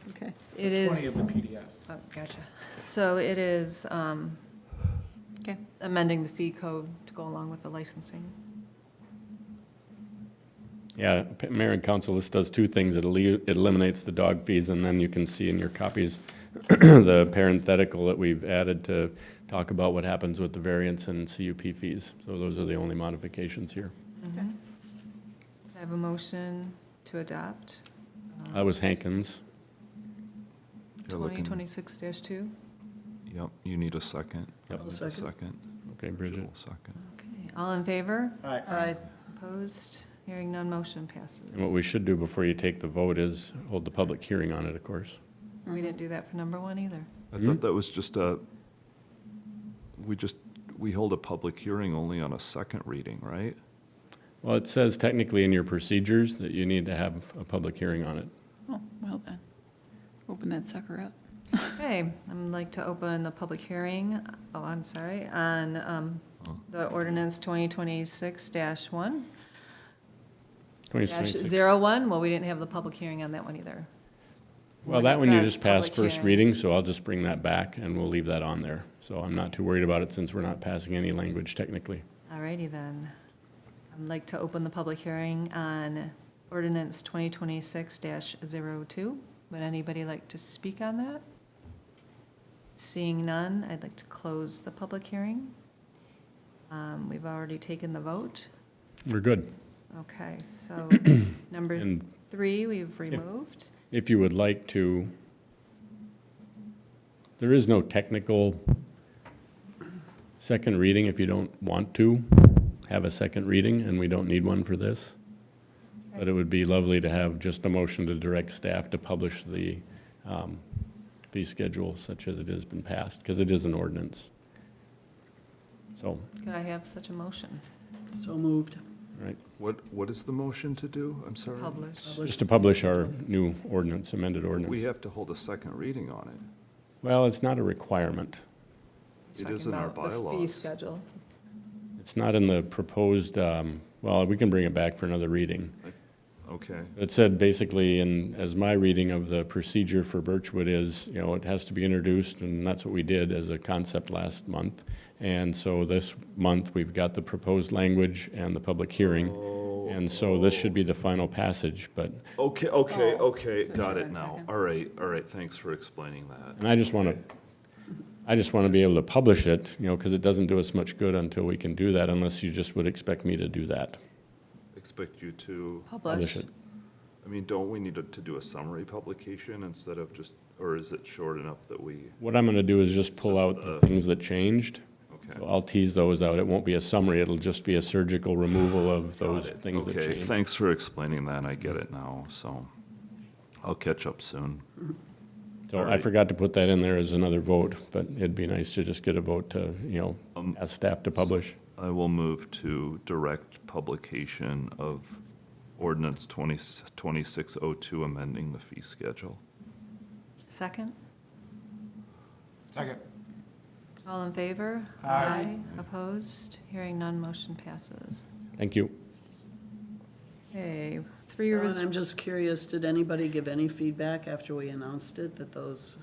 Okay. It 20 is, of the PDF. oh, gotcha. So it is Okay. amending the fee code to go along with the licensing. Yeah, Mayor and Council, this does 2 things. It eliminates the dog fees, and then you can see in your copies the parenthetical that we've added to talk about what happens with the variance and CUP fees. So those are the only modifications here. I have a motion to adopt. That was Hankins. You're looking- 2026-2. Yep, you need a second. Yep. I'll second. Second. Okay, Bridget. Joel, second. Okay, all in favor? Aye. Opposed? Hearing none, motion passes. And what we should do before you take the vote is hold the public hearing on it, of course. We didn't do that for number 1 either. I thought that was just we hold a public hearing only on a second reading, right? Well, it says technically in your procedures that you need to have a public hearing on it. Oh, well then, open that sucker up. Okay, I'd like to open the public hearing, on the ordinance 2026-1. 2026. -01, well, we didn't have the public hearing on that one either. Well, When that it one you says just passed public first hearing. reading, so I'll just bring that back and we'll leave that on there. So I'm not too worried about it since we're not passing any language technically. All righty then. I'd like to open the public hearing on ordinance 2026-02. Would anybody like to speak on that? Seeing none, I'd like to close the public hearing. We've already taken the vote. We're good. Okay, so number And 3, we've removed. if you would like to, there is no technical second reading if you don't want to have a second reading, and we don't need one for this. But it would be lovely to have just a motion to direct staff to publish the fee schedule such as it has been passed, because it is an ordinance. So, Could I have such a motion? So moved. right, What is the motion to do? I'm sorry? Publish. just to publish our new ordinance, amended We ordinance. have to hold a second reading on it. Well, it's not a requirement. It is in our Talking about the fee bylaws. schedule. It's not in the proposed, well, we can bring it back for another reading. Okay. It said basically, as my reading of the procedure for Birchwood is, it has to be introduced, and that's what we did as a concept last month. And so this month, we've got the proposed language and the public hearing. And so this should be the final passage, but, Okay, got it now. All right, thanks for explaining that. and I just want to be able to publish it, because it doesn't do us much good until we can do that, unless you just would expect me to do that. Expect you to, Publish it. I mean, don't we need to do a summary publication instead of just, or is it short enough that we, What I'm going to do is just pull out the things that changed. okay. So I'll tease those out. It won't be a summary, it'll just be a surgical removal of those things that Okay, changed. thanks for explaining that, I get it now, so I'll catch up soon. So All I right. forgot to put that in there as another vote, but it'd be nice to just get a vote to, ask staff to publish. I will move to direct publication of Ordinance 2602, amending the fee schedule. Second? Second. All in favor? Aye. Opposed? Hearing none, motion passes. Thank you. Okay, 3 Well, years. and I'm just curious, did anybody give any feedback after we announced it, that those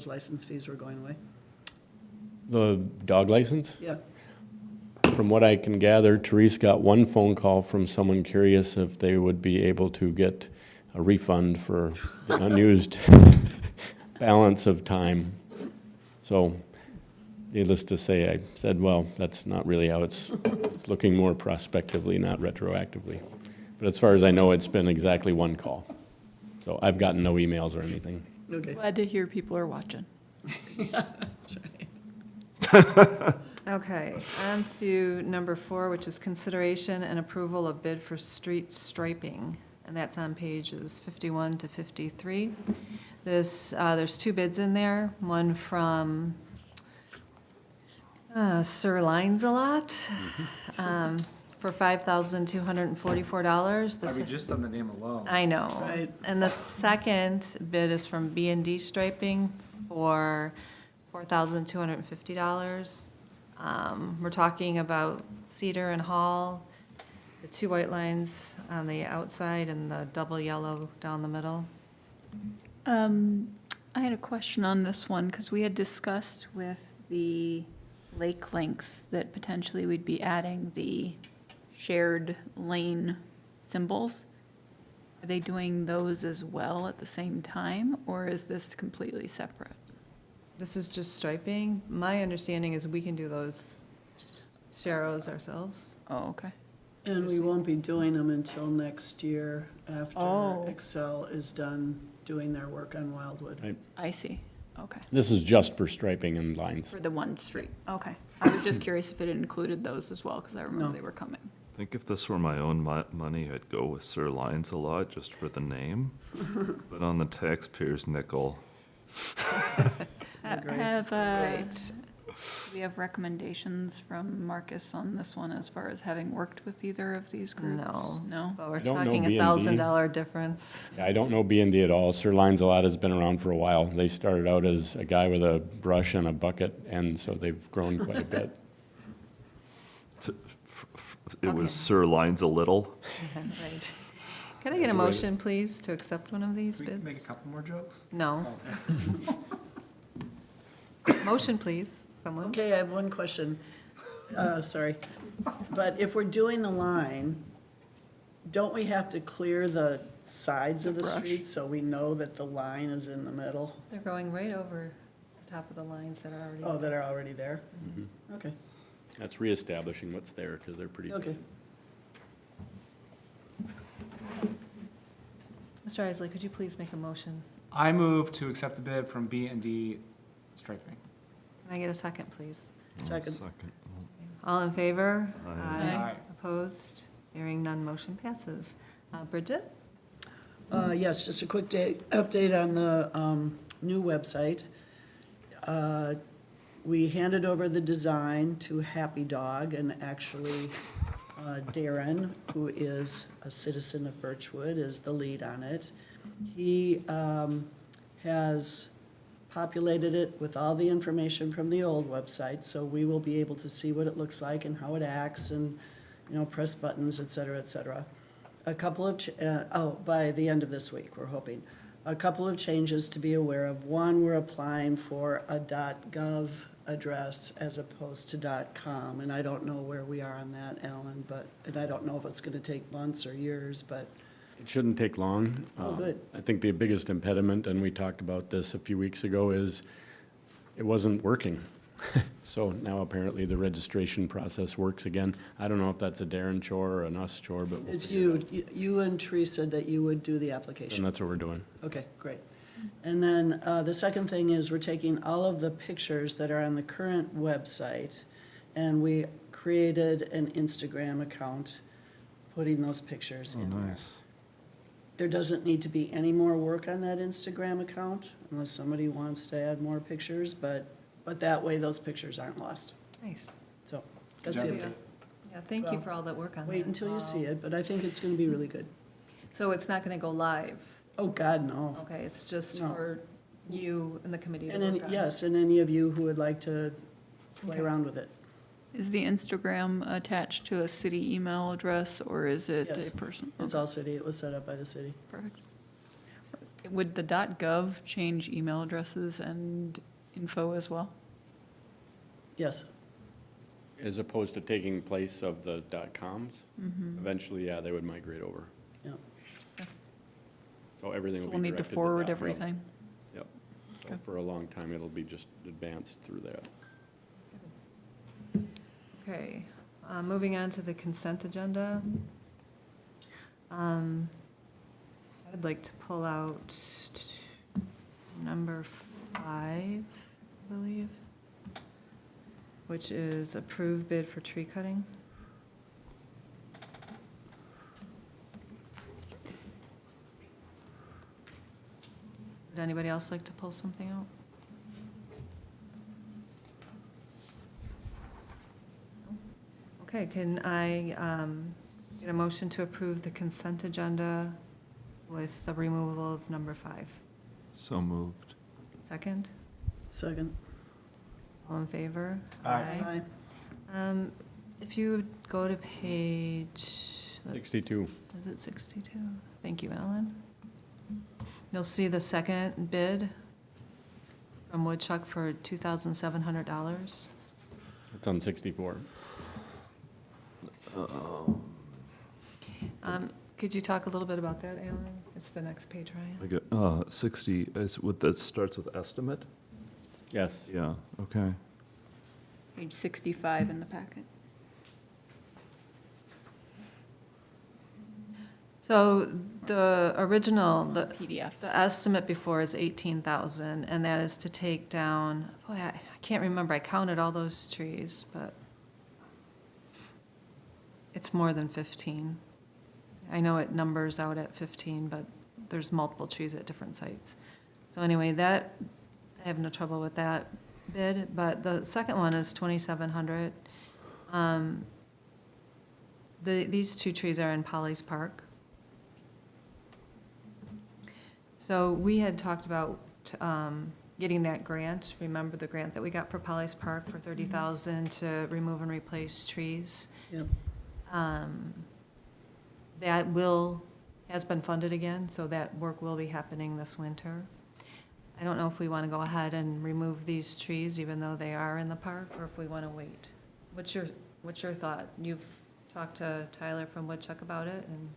license fees were going away? The dog license? Yeah. From what I can gather, Therese got one phone call from someone curious if they would be able to get a refund for the unused balance of time. So, needless to say, I said, well, that's not really how it's looking more prospectively, not retroactively. But as far as I know, it's been exactly one call. So I've gotten no emails or anything. Okay. Glad to hear people are watching. That's right. Okay, on to number 4, which is consideration and approval of bid for street striping. And that's on pages 51 to 53. There's 2 bids in there, one from Sir Lines-A-Lot for $5,244. I mean, just on the name alone. I know. Right. And the second bid is from B&D Striping for $4,250. We're talking about cedar and hall, the 2 white lines on the outside and the double yellow down the middle. I had a question on this one, because we had discussed with the lake links that potentially we'd be adding the shared lane symbols. Are they doing those as well at the same time, or is this completely separate? This is just striping. My understanding is we can do those sharrows ourselves. Oh, okay. And we won't be doing them until next year after Oh. Excel is done doing their work on Wildwood. Right. I see. Okay. This is just for striping and lines. For the one street. Okay. I was just curious if it included those as well, because I remember No. they were coming. I think if this were my own money, I'd go with Sir Lines-A-Lot just for the name. But on the taxpayer's nickel, Agreed. Do we have recommendations from Marcus on this one as far as having worked with either of these groups? No. No? But we're I don't know talking B&D. $1,000 difference. Yeah, I don't know B&D at all. Sir Lines-A-Lot has been around for a while. They started out as a guy with a brush and a bucket, and so they've grown quite a bit. it was Sir Lines-A-Little. Right. Can I get a motion, please, to accept one of these We can make a bids? couple more jokes? No. Motion, please, someone. Okay, I have one question. Sorry. But if we're doing the line, don't we have to clear the sides of the brush. street so we know that the line is in the middle? They're going right over the top of the lines that are already. Oh, that are already there? Mm-hmm. Okay, That's reestablishing what's there, because they're pretty okay. big. Mr. Isley, could you please make a motion? I move to accept the bid from B&D Striping. Can I get a second, please? Second. All in favor? Aye. Opposed? Hearing none, motion passes. Bridget? Yes, just a quick update on the new website. We handed over the design to Happy Dog, and actually Darren, who is a citizen of Birchwood, is the lead on it. He has populated it with all the information from the old website, so we will be able to see what it looks like and how it acts and, press buttons, et cetera, et cetera. A couple of, by the end of this week, we're hoping. A couple of changes to be aware of. One, we're applying for a .gov address as opposed to .com, and I don't know where we are on that, Alan, and I don't know if it's gonna take months or years, but, It shouldn't take long. Oh, good. I think the biggest impediment, and we talked about this a few weeks ago, is it wasn't working. So now apparently the registration process works again. I don't know if that's a Darren chore or an us chore, but we'll it's figure it you, out. you and Teresa said that you would do the And application. that's what we're doing. Okay, great. And then the second thing is we're taking all of the pictures that are on the current website, and we created an Instagram account, putting those pictures in there. There doesn't need to be any more work on that Instagram account unless somebody wants to add more pictures, but that way those pictures aren't lost. Nice. So that's the Yeah, update. Yeah, thank you for all that work on that. Wait until you see it, but I think it's gonna be really good. So it's not going to go live? Oh, God, no. Okay, it's just No. for you and the committee to And work then, on? yes, and any of you who would like to play Okay. around with it. Is the Instagram attached to a city email address, or is it Yes. a person? It's all city, it was set up by the city. Perfect. Would the .gov change email addresses and info as well? Yes. As opposed to taking place of the .coms, eventually, yeah, they would migrate over. Yeah. So everything will be We'll need to directed to forward .gov. everything. Yep. So Okay. for a long time, it'll be just advanced through that. Okay, moving on to the consent agenda. I'd like to pull out number 5, I believe, which is approved bid for tree cutting. Would anybody else like to pull something out? Okay, can I get a motion to approve the consent agenda with the removal of number 5? So moved. Second? Second. All in favor? Aye. If you would go to page, 62. is it 62? Thank you, Alan. You'll see the second bid from Woodchuck for $2,700. It's on 64. Could you talk a little bit about that, Alan? It's the next page, Ryan. I get, 60, is what, that starts with estimate? Yes. Yeah, okay. Page 65 in the packet. So the original, the PDF. the estimate before is 18,000, and that is to take down, boy, I can't remember, I counted all those trees, but it's more than 15. I know it numbers out at 15, but there's multiple trees at different sites. So anyway, that, I have no trouble with that bid, but the second one is 2,700. These two trees are in Polly's Park. So we had talked about getting that grant. Remember the grant that we got for Polly's Park for $30,000 to remove and replace trees? Yep. That has been funded again, so that work will be happening this winter. I don't know if we want to go ahead and remove these trees, even though they are in the park, or if we want to wait. What's your thought? You've talked to Tyler from Woodchuck about it, and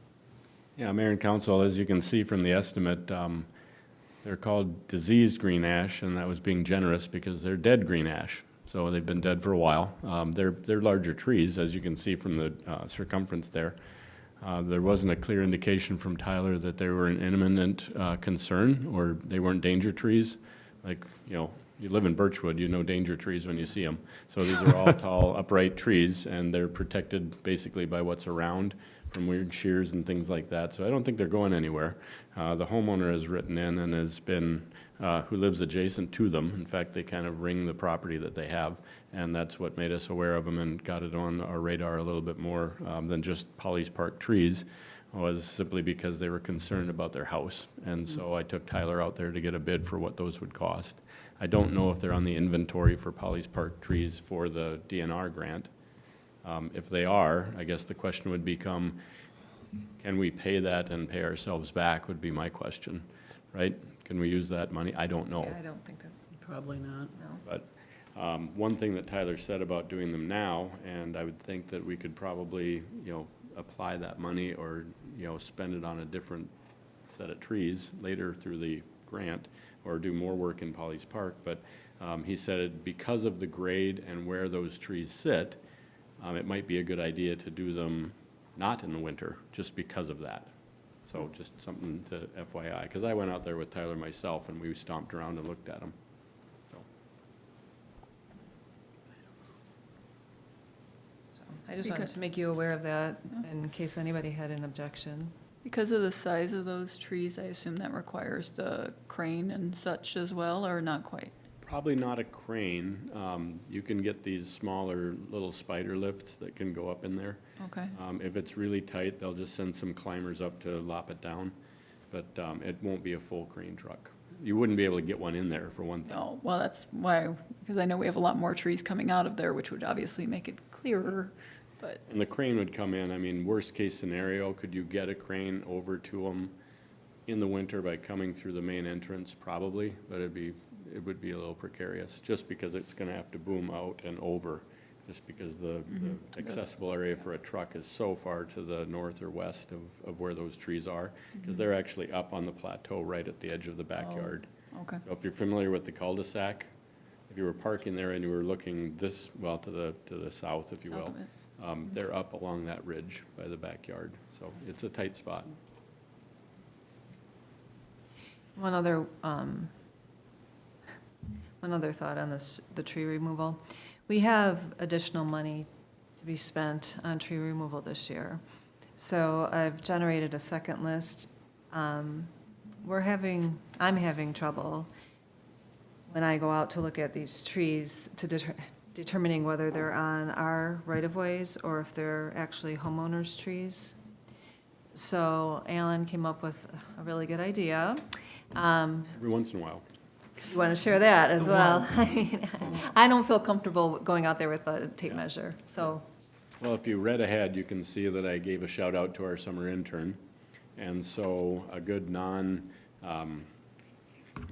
Yeah, Mayor and Council, as you can see from the estimate, they're called diseased green ash, and that was being generous because they're dead green ash. So they've been dead for a while. They're larger trees, as you can see from the circumference there. There wasn't a clear indication from Tyler that they were an imminent concern or they weren't danger trees. Like, you know, you live in Birchwood, you know danger trees when you see them. So these are all tall, upright trees, and they're protected basically by what's around from weird shears and things like that. So I don't think they're going anywhere. The homeowner has written in and has been, who lives adjacent to them. In fact, they kind of ring the property that they have, and that's what made us aware of them and got it on our radar a little bit more than just Polly's Park trees, was simply because they were concerned about their house. And so I took Tyler out there to get a bid for what those would cost. I don't know if they're on the inventory for Polly's Park trees for the DNR grant. If they are, I guess the question would become, can we pay that and pay ourselves back would be my question, right? Can we use that money? I don't know. yeah, I don't think that, Probably not. no. But One thing that Tyler said about doing them now, and I would think that we could probably, apply that money or, spend it on a different set of trees later through the grant, or do more work in Polly's Park, but he said because of the grade and where those trees sit, it might be a good idea to do them not in the winter, just because of that. So just something to FYI, because I went out there with Tyler myself, and we stomped around and looked at them. So. I just wanted to make you aware of that in case anybody had an objection. Because of the size of those trees, I assume that requires the crane and such as well, or not quite? Probably not a crane. You can get these smaller little spider lifts that can go up in there. Okay. If it's really tight, they'll just send some climbers up to lop it down, but it won't be a full crane truck. You wouldn't be able to get one in there, for one thing. No, well, that's why, because I know we have a lot more trees coming out of there, which would obviously make it clearer, but. And the crane would come in, I mean, worst case scenario, could you get a crane over to them in the winter by coming through the main entrance? Probably, but it would be a little precarious, just because it's gonna have to boom out and over, just because the accessible area for a truck is so far to the north or west of where those trees are, because they're actually up on the plateau right at the edge of the backyard. Okay. So if you're familiar with the cul-de-sac, if you were parking there and you were looking to the south, if you South will, of it. they're up along that ridge by the backyard, so it's a tight spot. One other thought on this, the tree removal. We have additional money to be spent on tree removal this year. So I've generated a second list. I'm having trouble when I go out to look at these trees to determining whether they're on our right-of-ways or if they're actually homeowners' trees. So Alan came up with a really good idea. Every once in a while. You want to share that as well? I mean, I don't feel comfortable going out there with a tape measure, so. Well, if you read ahead, you can see that I gave a shout out to our summer intern. And so a good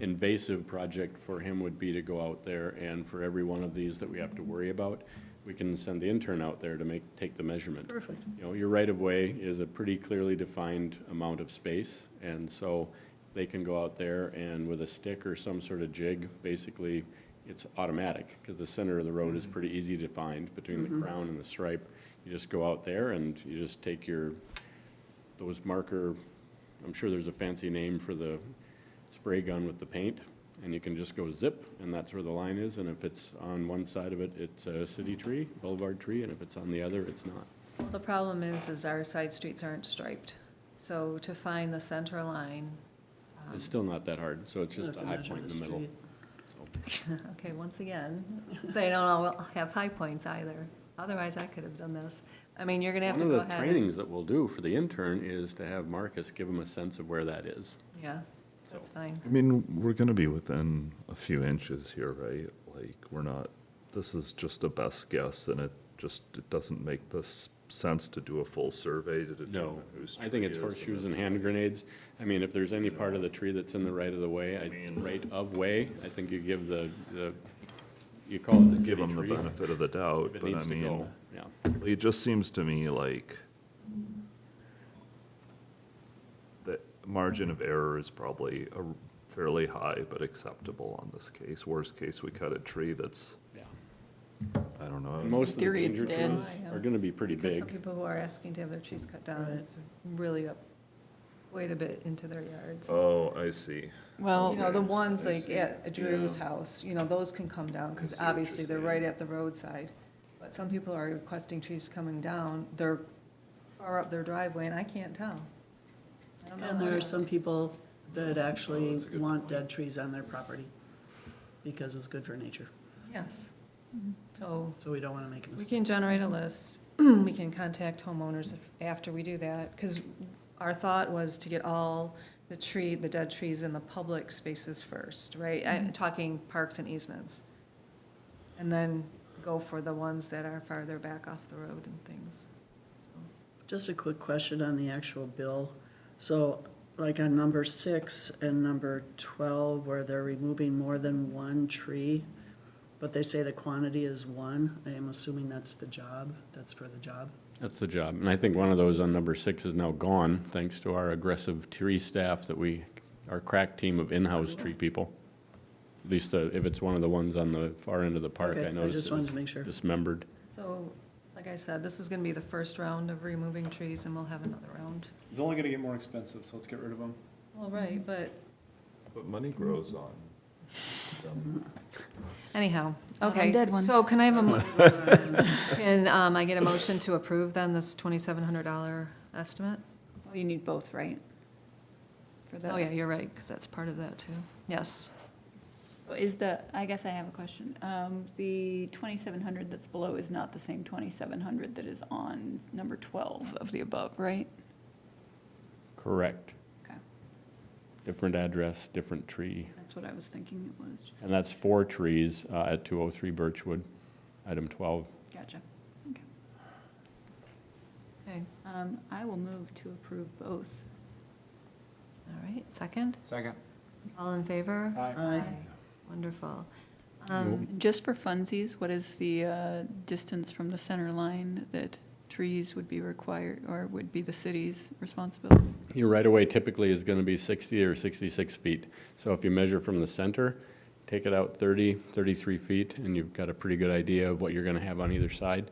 invasive project for him would be to go out there, and for every one of these that we have to worry about, we can send the intern out there to take the measurement. Perfect. Your right-of-way is a pretty clearly defined amount of space, and so they can go out there and with a stick or some sort of jig, basically, it's automatic, because the center of the road is pretty easy to find between the crown and the stripe. You just go out there and you just take those marker, I'm sure there's a fancy name for the spray gun with the paint, and you can just go zip, and that's where the line is, and if it's on one side of it, it's a city tree, boulevard tree, and if it's on the other, it's not. Well, the problem is our side streets aren't striped. So to find the center line. It's still not that hard, so it's just Have a to high measure point in the the middle. street. Okay, once again, they don't all have high points either. Otherwise, I could have done this. I mean, you're gonna have to One go of the ahead. trainings that we'll do for the intern is to have Marcus give him a sense of where that is. Yeah, that's fine. I mean, we're gonna be within a few inches here, right? Like, this is just a best guess, and it doesn't make this sense to do a full survey to determine No, whose tree I think it's is, horseshoes and hand grenades. I mean, if there's any part of the tree that's in the right of the way, I think you give you call it the city give them the tree. benefit of the doubt, If it but I needs to mean, go, yeah. it just seems to me like the margin of error is probably fairly high, but acceptable on this case. Worst case, we cut a tree that's, Yeah. I don't know. And most of the theory, it's danger dead. trees are gonna be pretty Because some big. people who are asking to have their trees cut down, Right. it's really up quite a bit into their yards. Oh, I see. Well, You know, the ones I like see. at Drew's Yeah. house, those can come down, I because see what you're obviously they're saying. right at the roadside. But some people are requesting trees coming down, they're far up their driveway, and I can't tell. I don't know And there how are to- some people that actually that's a good want dead trees on their property because it's good for nature. Yes. So So we don't want to make a we mistake. can generate a list. We can contact homeowners after we do that, because our thought was to get all the dead trees in the public spaces first, right? I'm talking parks and easements. And then go for the ones that are farther back off the road and things. So, Just a quick question on the actual bill. So like on number 6 and number 12, where they're removing more than one tree, But they say the quantity is 1. I am assuming that's the job, that's for the job. That's the job. And I think one of those on number 6 is now gone, thanks to our aggressive tree staff our crack team of in-house tree people. At least if it's one of the ones on the far end of the park, Okay, I I noticed just it wanted was to make sure. dismembered. So, like I said, this is gonna be the first round of removing trees, and we'll have another round. It's only gonna get more expensive, so let's get rid of them. Well, right, but But money grows on them. anyhow, Not on okay. dead ones. So can I have can I get a motion to approve then this $2,700 estimate? Well, you need both, right? For the- Oh, yeah, you're right, because that's part of that too. Yes. Well, I guess I have a question. The 2,700 that's below is not the same 2,700 that is on number 12 of the above, right? Correct. Okay, Different address, different tree. that's what I was thinking it was, just, And that's 4 trees at 203 Birchwood, item 12. gotcha. Okay. Okay, I will move to approve both. all right, second? Second. All in favor? Aye. Wonderful. Just for funsies, what is the distance from the center line that trees would be required, or would be the city's responsibility? Your right-of-way typically is going to be 60 or 66 feet. So if you measure from the center, take it out 30, 33 feet, and you've got a pretty good idea of what you're going to have on either side.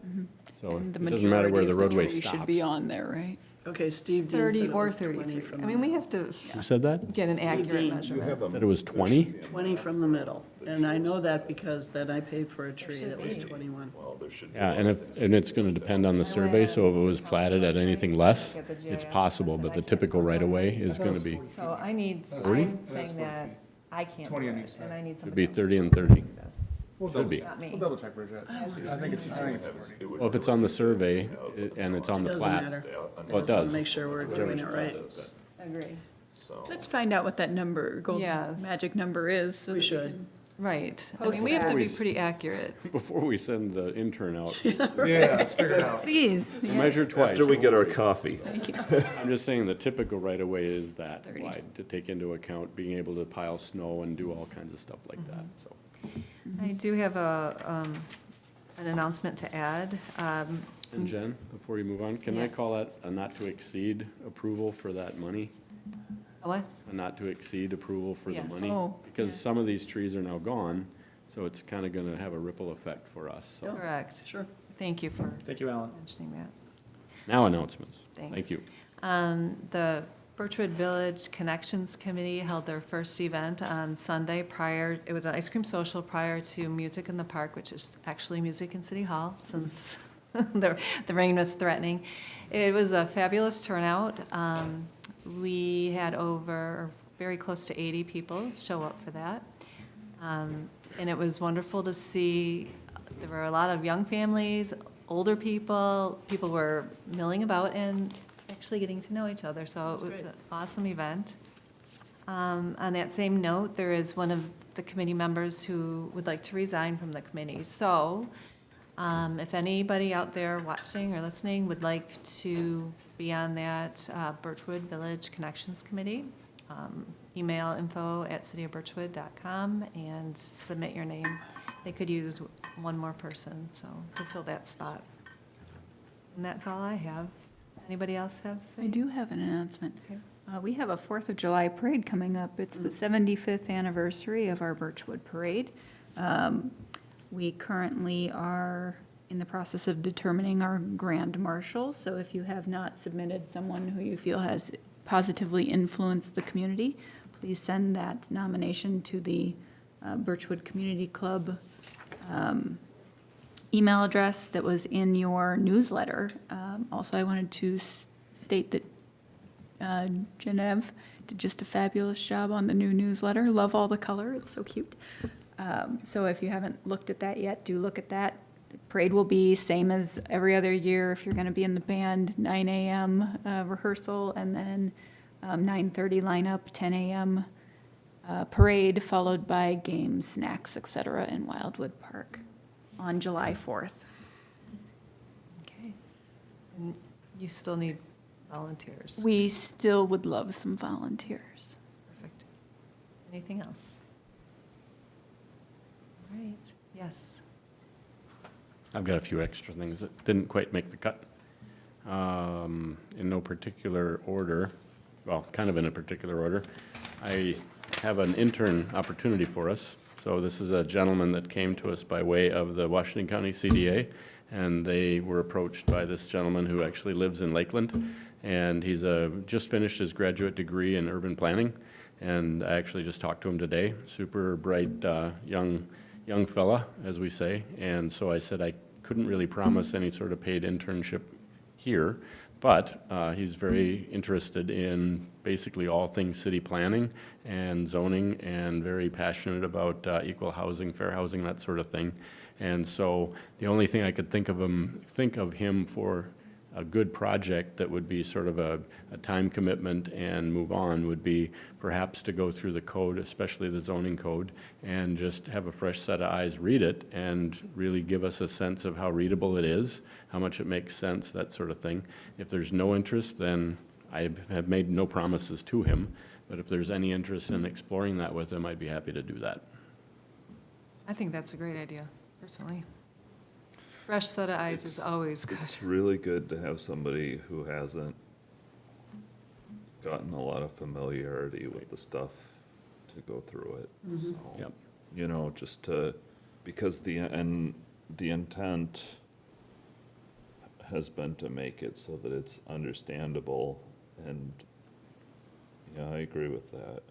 So And the it doesn't matter where majority the of roadway trees stops. should be on there, right? Okay, Steve Dean said 30 it or was 20 33. from I the mean, we middle. have to Who said that? get an Steve accurate Dean. measurement. Said it was 20? 20 from the middle. And I know that because then I paid for a tree that was 21. Well, there should be. Yeah, and it's going to depend on the survey, so if it was platted at anything less, it's possible, but the typical right-of-way is going to be, So I need, 40? I'm saying that I can't do 20 on it, each and I need could somebody be else 30 to and 30. do this. Should be. Not me. We'll double check, Bridget. I think it's 40. Well, if it's on the survey and it's on the Doesn't plat. matter. Well, I it just want does. to make sure we're doing it right. Agree. Let's find out what that number, golden Yes. magic number is, so We that should. can. Right. I Post mean, we have to that. be pretty accurate. Before we send the intern out, Yeah, let's figure it out. Please, yes. measure twice. After we get our coffee. Thank you. I'm just saying the typical right-of-way is that 30. wide, to take into account being able to pile snow and do all kinds of stuff like that, so. I do have an announcement to add. And Jen, before you move on, can I Yes. call that a not-to-exceed approval for that money? What? A not-to-exceed approval for the Yes. money? Oh, Because yeah. some of these trees are now gone, so it's kind of going to have a ripple effect for us, so. Correct. Sure. Thank you for Thank you, Alan. mentioning that. Now announcements. Thanks. Thank you. The Birchwood Village Connections Committee held their first event on Sunday it was an ice cream social prior to Music in the Park, which is actually Music in City Hall, since the rain was threatening. It was a fabulous turnout. We had very close to 80 people show up for that. And it was wonderful to see, there were a lot of young families, older people were milling about and actually getting to know each other, so it was an awesome event. On that same note, there is one of the committee members who would like to resign from the committee. So if anybody out there watching or listening would like to be on that Birchwood Village Connections Committee, email info@cityofbirchwood.com and submit your name. They could use one more person, so to fill that spot. And that's all I have. Anybody else have? I do have an announcement. Okay. We have a 4th of July parade coming up. It's the 75th anniversary of our Birchwood Parade. We currently are in the process of determining our grand marshal, so if you have not submitted someone who you feel has positively influenced the community, please send that nomination to the Birchwood Community Club email address that was in your newsletter. Also, I wanted to state that Genevieve did just a fabulous job on the new newsletter. Love all the color, it's so cute. So if you haven't looked at that yet, do look at that. The parade will be same as every other year. If you're going to be in the band, 9 a.m. Rehearsal, and then 9:30 lineup, 10 a.m. Parade, followed by games, snacks, etc. in Wildwood Park on July 4th. Okay. And you still need volunteers. We still would love some volunteers. Perfect. Anything else? All right. Yes. I've got a few extra things that didn't quite make the cut. In no particular order, well, kind of in a particular order, I have an intern opportunity for us. So this is a gentleman that came to us by way of the Washington County CDA, and they were approached by this gentleman who actually lives in Lakeland, and he's just finished his graduate degree in urban planning, and I actually just talked to him today. Super bright, young fella, as we say, and so I said I couldn't really promise any sort of paid internship here, but he's very interested in basically all things city planning and zoning, and very passionate about equal housing, fair housing, that sort of thing. And so the only thing I could think of him for a good project that would be sort of a time commitment and move on would be perhaps to go through the code, especially the zoning code, and just have a fresh set of eyes read it and really give us a sense of how readable it is, how much it makes sense, that sort of thing. If there's no interest, then I have made no promises to him, but if there's any interest in exploring that with him, I'd be happy to do that. I think that's a great idea, personally. Fresh set of eyes is always good. It's really good to have somebody who hasn't gotten a lot of familiarity with the stuff to go through it. So, Yep. you know, just to, because the intent has been to make it so that it's understandable, and yeah, I agree with that.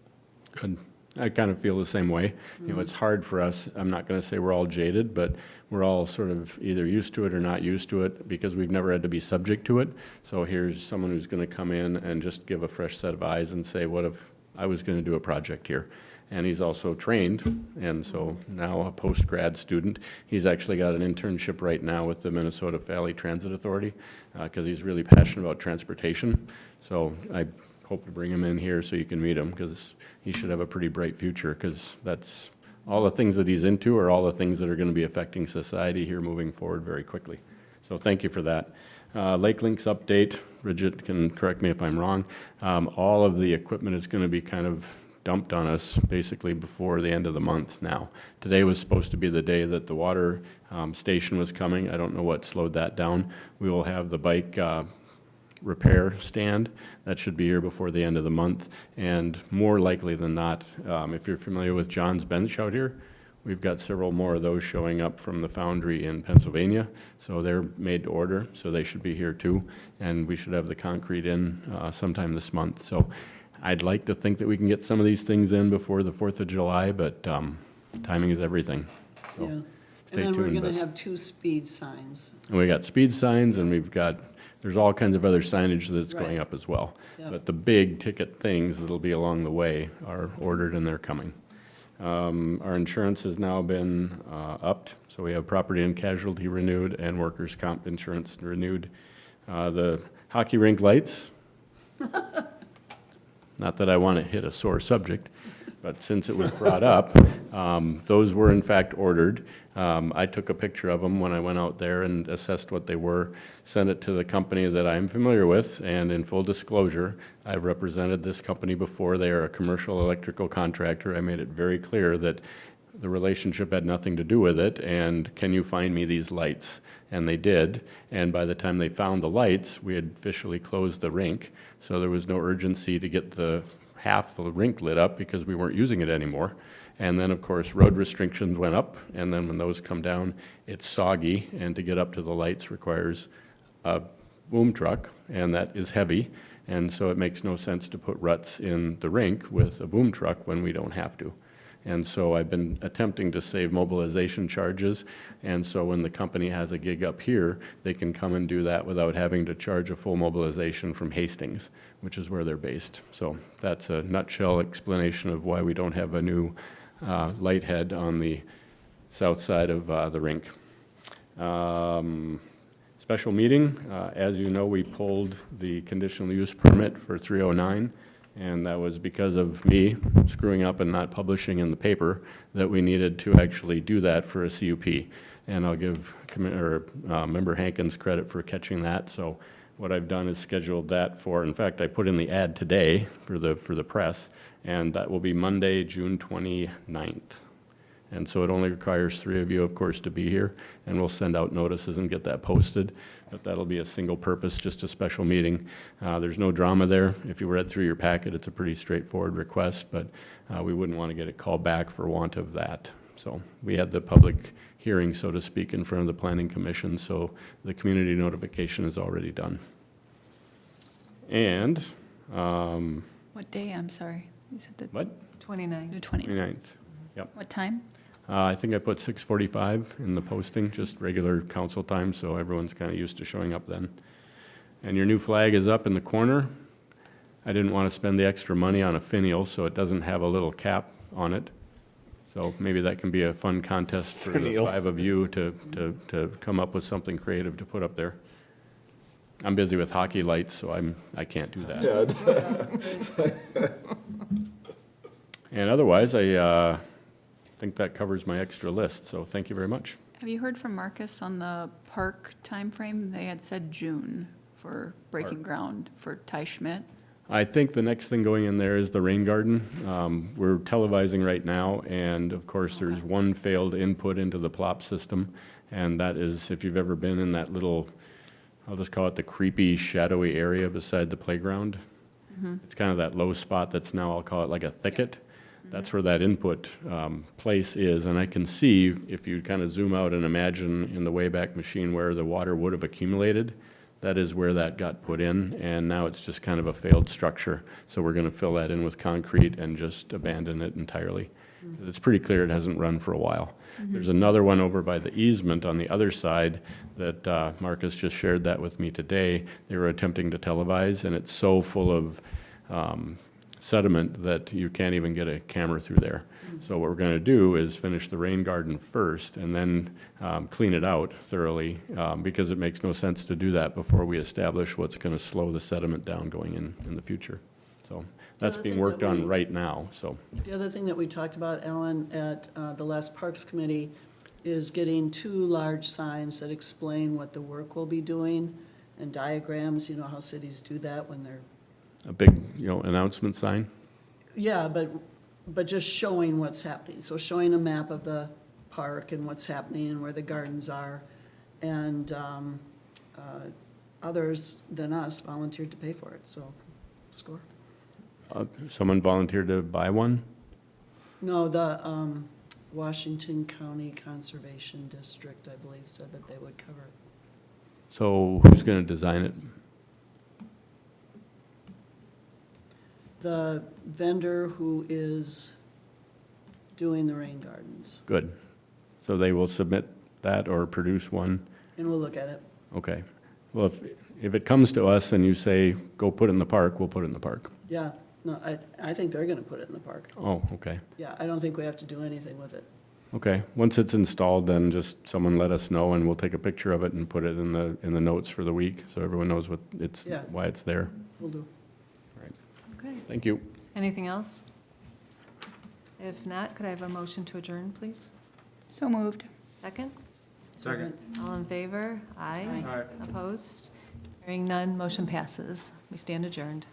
Good. I kind of feel the same way. You know, it's hard for us. I'm not going to say we're all jaded, but we're all sort of either used to it or not used to it because we've never had to be subject to it. So here's someone who's going to come in and just give a fresh set of eyes and say, what if I was going to do a project here? And he's also trained, and so now a post-grad student. He's actually got an internship right now with the Minnesota Valley Transit Authority because he's really passionate about transportation. So I hope to bring him in here so you can meet him, because he should have a pretty bright future, because that's all the things that he's into are all the things that are going to be affecting society here moving forward very quickly. So thank you for that. Lake Links update, Bridget can correct me if I'm wrong. All of the equipment is going to be kind of dumped on us basically before the end of the month now. Today was supposed to be the day that the water station was coming. I don't know what slowed that down. We will have the bike repair stand. That should be here before the end of the month. And more likely than not, if you're familiar with John's Bench out here, we've got several more of those showing up from the foundry in Pennsylvania. So they're made to order, so they should be here too. And we should have the concrete in sometime this month. So I'd like to think that we can get some of these things in before the 4th of July, but timing is everything. So Yeah. Stay And then we're tuned, gonna but- have 2 speed signs. And we got speed signs, and there's all kinds of other signage that's going Right. up as well. Yep. But the big ticket things that'll be along the way are ordered and they're coming. Our insurance has now been upped, so we have property and casualty renewed and workers' comp insurance renewed. The hockey rink lights, not that I want to hit a sore subject, but since it was brought up, those were in fact ordered. I took a picture of them when I went out there and assessed what they were, sent it to the company that I'm familiar with, and in full disclosure, I've represented this company before. They are a commercial electrical contractor. I made it very clear that the relationship had nothing to do with it, and can you find me these lights? And they did, and by the time they found the lights, we had officially closed the rink, so there was no urgency to get half the rink lit up because we weren't using it anymore. And then, of course, road restrictions went up, and then when those come down, it's soggy, and to get up to the lights requires a boom truck, and that is heavy, and so it makes no sense to put ruts in the rink with a boom truck when we don't have to. And so I've been attempting to save mobilization charges, and so when the company has a gig up here, they can come and do that without having to charge a full mobilization from Hastings, which is where they're based. So that's a nutshell explanation of why we don't have a new light head on the south side of the rink. Special meeting, as you know, we pulled the conditional use permit for 309. And that was because of me screwing up and not publishing in the paper that we needed to actually do that for a CUP. And I'll give Member Hankins credit for catching that. So what I've done is scheduled that for, in fact, I put in the ad today for the press, and that will be Monday, June 29th. And so it only requires 3 of you, of course, to be here, and we'll send out notices and get that posted. But that'll be a single purpose, just a special meeting. There's no drama there. If you read through your packet, it's a pretty straightforward request, but we wouldn't want to get it called back for want of that. So we had the public hearing, so to speak, in front of the Planning Commission, so the community notification is already done. And, What day, I'm sorry? You said the what? 29. the 29th. 29th. Yep. What time? I think I put 6:45 in the posting, just regular council time, so everyone's kind of used to showing up then. And your new flag is up in the corner. I didn't want to spend the extra money on a finial, so it doesn't have a little cap on it. So maybe that can be a fun contest for the Finial. 5 of you to come up with something creative to put up there. I'm busy with hockey lights, so I can't do that. And otherwise, I think that covers my extra list, so thank you very much. Have you heard from Marcus on the park timeframe? They had said June for breaking ground for Ty Schmidt. I think the next thing going in there is the rain garden. We're televising right now, and of course, there's one failed input into the plop system, and that is, if you've ever been in that little, I'll just call it the creepy, shadowy area beside the playground. It's kind of that low spot that's now, I'll call it like a thicket. That's where that input place is, and I can see, if you kind of zoom out and imagine in the Wayback Machine where the water would have accumulated, that is where that got put in, and now it's just kind of a failed structure. So we're gonna fill that in with concrete and just abandon it entirely. It's pretty clear it hasn't run for a while. There's another one over by the easement on the other side that Marcus just shared that with me today. They were attempting to televise, and it's so full of sediment that you can't even get a camera through there. So what we're going to do is finish the rain garden first and then clean it out thoroughly, because it makes no sense to do that before we establish what's going to slow the sediment down going in the future. So that's other being thing worked that on we- right now, so. The other thing that we talked about, Alan, at the last Parks Committee is getting 2 large signs that explain what the work will be doing and diagrams. You know how cities do that when they're, A big, announcement sign. yeah, but just showing what's happening. So showing a map of the park and what's happening and where the gardens are. And others than us volunteered to pay for it, so score. Someone volunteered to buy one? No, the Washington County Conservation District, I believe, said that they would cover it. So who's going to design it? The vendor who is doing the rain gardens, Good. So they will submit that or produce one? and we'll look at it. Okay. Well, if it comes to us and you say, go put it in the park, we'll put it in the park. Yeah, no, I think they're gonna put it in the park. Oh, okay. Yeah, I don't think we have to do anything with it. Okay. Once it's installed, then just someone let us know and we'll take a picture of it and put it in the notes for the week so everyone knows Yeah. why it's there. We'll do. Okay. Thank you. Anything else? If not, could I have a motion to adjourn, please? So moved. Second? Second. All in favor? Aye. Aye. Opposed? Hearing none, motion passes. We stand adjourned.